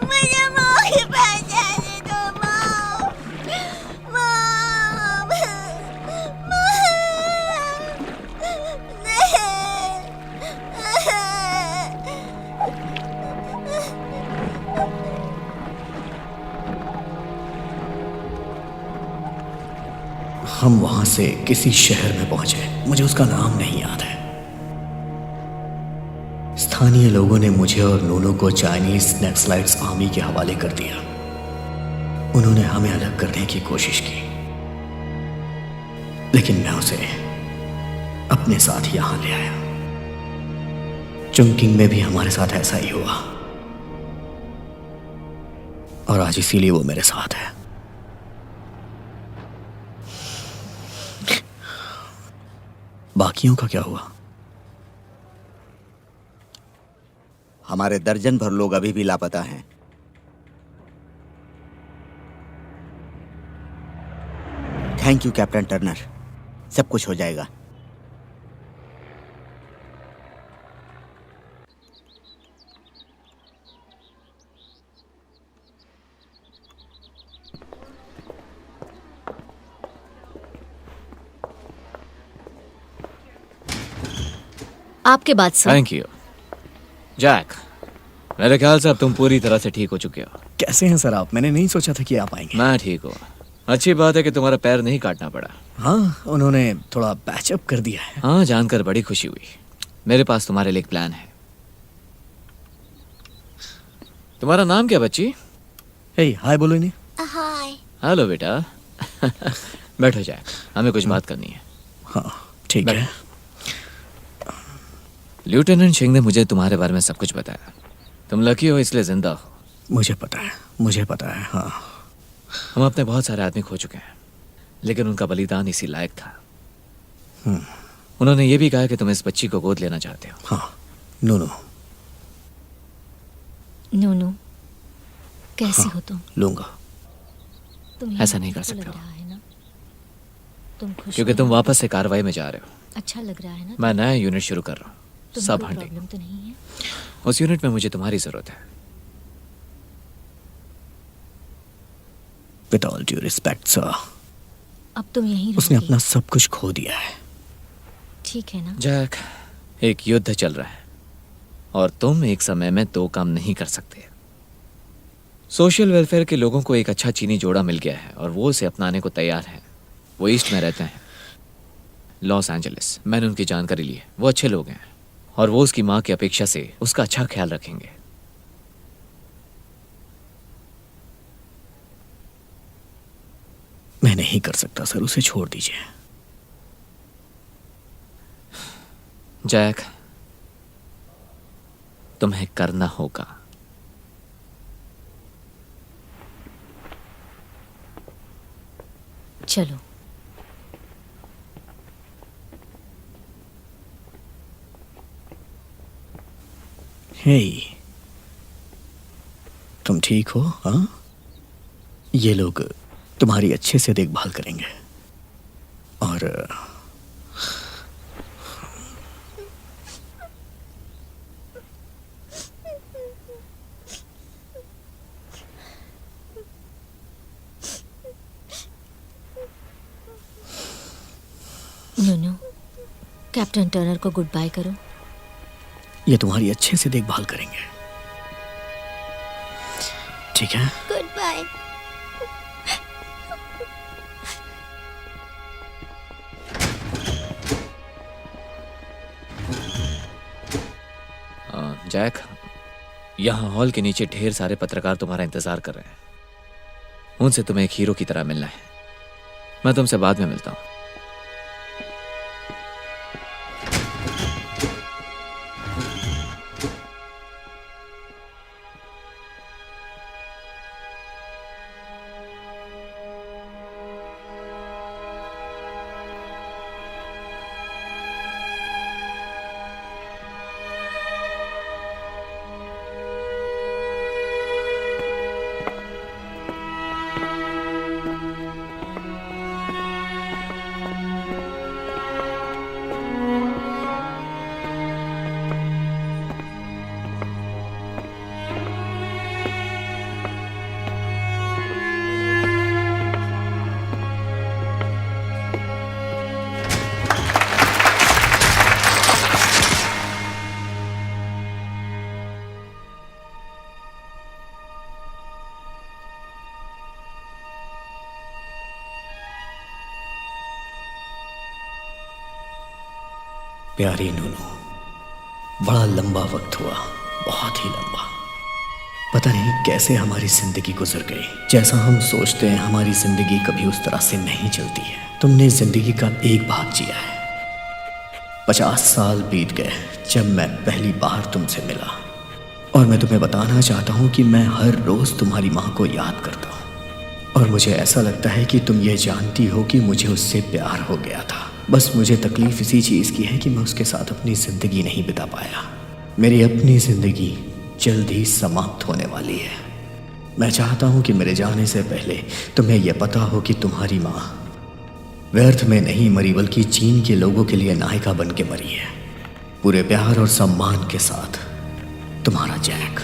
मुझे माँ के पास जाने दो माँ। माँ।
हम वहां से किसी शहर में पहुंचे, मुझे उसका नाम नहीं याद है। स्थानीय लोगों ने मुझे और नूनू को चाइनीज नक्सलाइट्स आर्मी के हवाले कर दिया। उन्होंने हमें अलग करने की कोशिश की, लेकिन मैं उसे अपने साथ यहां ले आया। चुंगकिंग में भी हमारे साथ ऐसा ही हुआ, और आज इसीलिए वो मेरे साथ है। बाकियों का क्या हुआ?
हमारे दर्जन भर लोग अभी भी लापता हैं। थैंक यू कैप्टन टर्नर, सब कुछ हो जाएगा।
आपके बाद सर।
Thank you Jack. मेरे ख्याल से अब तुम पूरी तरह से ठीक हो चुके हो।
कैसे हैं सर आप? मैंने नहीं सोचा था कि आप आएंगे।
मैं ठीक हूँ। अच्छी बात है कि तुम्हारा पैर नहीं काटना पड़ा।
हाँ, उन्होंने थोड़ा पैचअप कर दिया है।
हाँ, जानकर बड़ी खुशी हुई। मेरे पास तुम्हारे लिए एक प्लान है। तुम्हारा नाम क्या बच्ची?
हे, हाय बोलो इन्हें।
हाय।
हेलो बेटा। बैठो जैक, हमें कुछ बात करनी है।
हाँ ठीक है।
लेफ्टिनेंट सिंह ने मुझे तुम्हारे बारे में सब कुछ बताया। तुम लकी हो इसलिए जिंदा हो।
मुझे पता है, हाँ।
हम अपने बहुत सारे आदमी खो चुके हैं, लेकिन उनका बलिदान इसी लायक था। उन्होंने ये भी कहा कि तुम इस बच्ची को गोद लेना चाहते हो।
हाँ, नूनू।
नूनू, कैसी हो तुम?
लूंगा।
तुम
ऐसा नहीं कर सकते
लग
हो।
रहा है ना? तुम खुश
क्योंकि
हो
तुम
ना?
वापस से कार्रवाई में जा रहे हो।
अच्छा लग रहा है ना?
मैं नया यूनिट शुरू कर रहा हूँ,
तुम्हें
सब
कोई
हंटिंग।
प्रॉब्लम तो नहीं है?
उस यूनिट में मुझे तुम्हारी जरूरत है।
With all due respect sir,
अब तुम यहीं
उसने
रहोगे?
अपना सब कुछ खो दिया है।
ठीक है ना?
जैक, एक युद्ध चल रहा है और तुम एक समय में दो काम नहीं कर सकते। सोशल वेलफेयर के लोगों को एक अच्छा चीनी जोड़ा मिल गया है और वो उसे अपनाने को तैयार है। वो ईस्ट में रहते हैं, लॉस एंजलिस। मैंने उनकी जानकारी ली है, वो अच्छे लोग हैं और वो उसकी माँ की अपेक्षा से उसका अच्छा ख्याल रखेंगे।
मैं नहीं कर सकता सर, उसे छोड़ दीजिए।
जैक, तुम्हें करना होगा।
चलो।
हे, तुम ठीक हो? हाँ, ये लोग तुम्हारी अच्छे से देखभाल करेंगे और
नूनू, कैप्टन टर्नर को गुड बाय करो।
ये तुम्हारी अच्छे से देखभाल करेंगे, ठीक है?
Good bye.
जैक, यहाँ हॉल के नीचे ढेर सारे पत्रकार तुम्हारा इंतजार कर रहे हैं। उनसे तुम्हें एक हीरो की तरह मिलना है। मैं तुमसे बाद में मिलता हूँ।
प्यारी नूनू, बड़ा लंबा वक्त हुआ, बहुत ही लंबा। पता नहीं कैसे हमारी जिंदगी गुजर गई। जैसा हम सोचते हैं हमारी जिंदगी कभी उस तरह से नहीं चलती है। तुमने जिंदगी का एक भाग जिया है। 50 साल बीत गए जब मैं पहली बार तुमसे मिला और मैं तुम्हें बताना चाहता हूँ कि मैं हर रोज तुम्हारी माँ को याद करता हूँ और मुझे ऐसा लगता है कि तुम ये जानती हो कि मुझे उससे प्यार हो गया था। बस मुझे तकलीफ इसी चीज़ की है कि मैं उसके साथ अपनी ज़िंदगी नहीं बिता पाया। मेरी अपनी ज़िंदगी जल्द ही समाप्त होने वाली है। मैं चाहता हूँ कि मेरे जाने से पहले तुम्हें यह पता हो कि तुम्हारी माँ व्यर्थ में नहीं मरी, बल्कि चीन के लोगों के लिए नायिका बन के मरी है। पूरे प्यार और सम्मान के साथ, तुम्हारा जैक।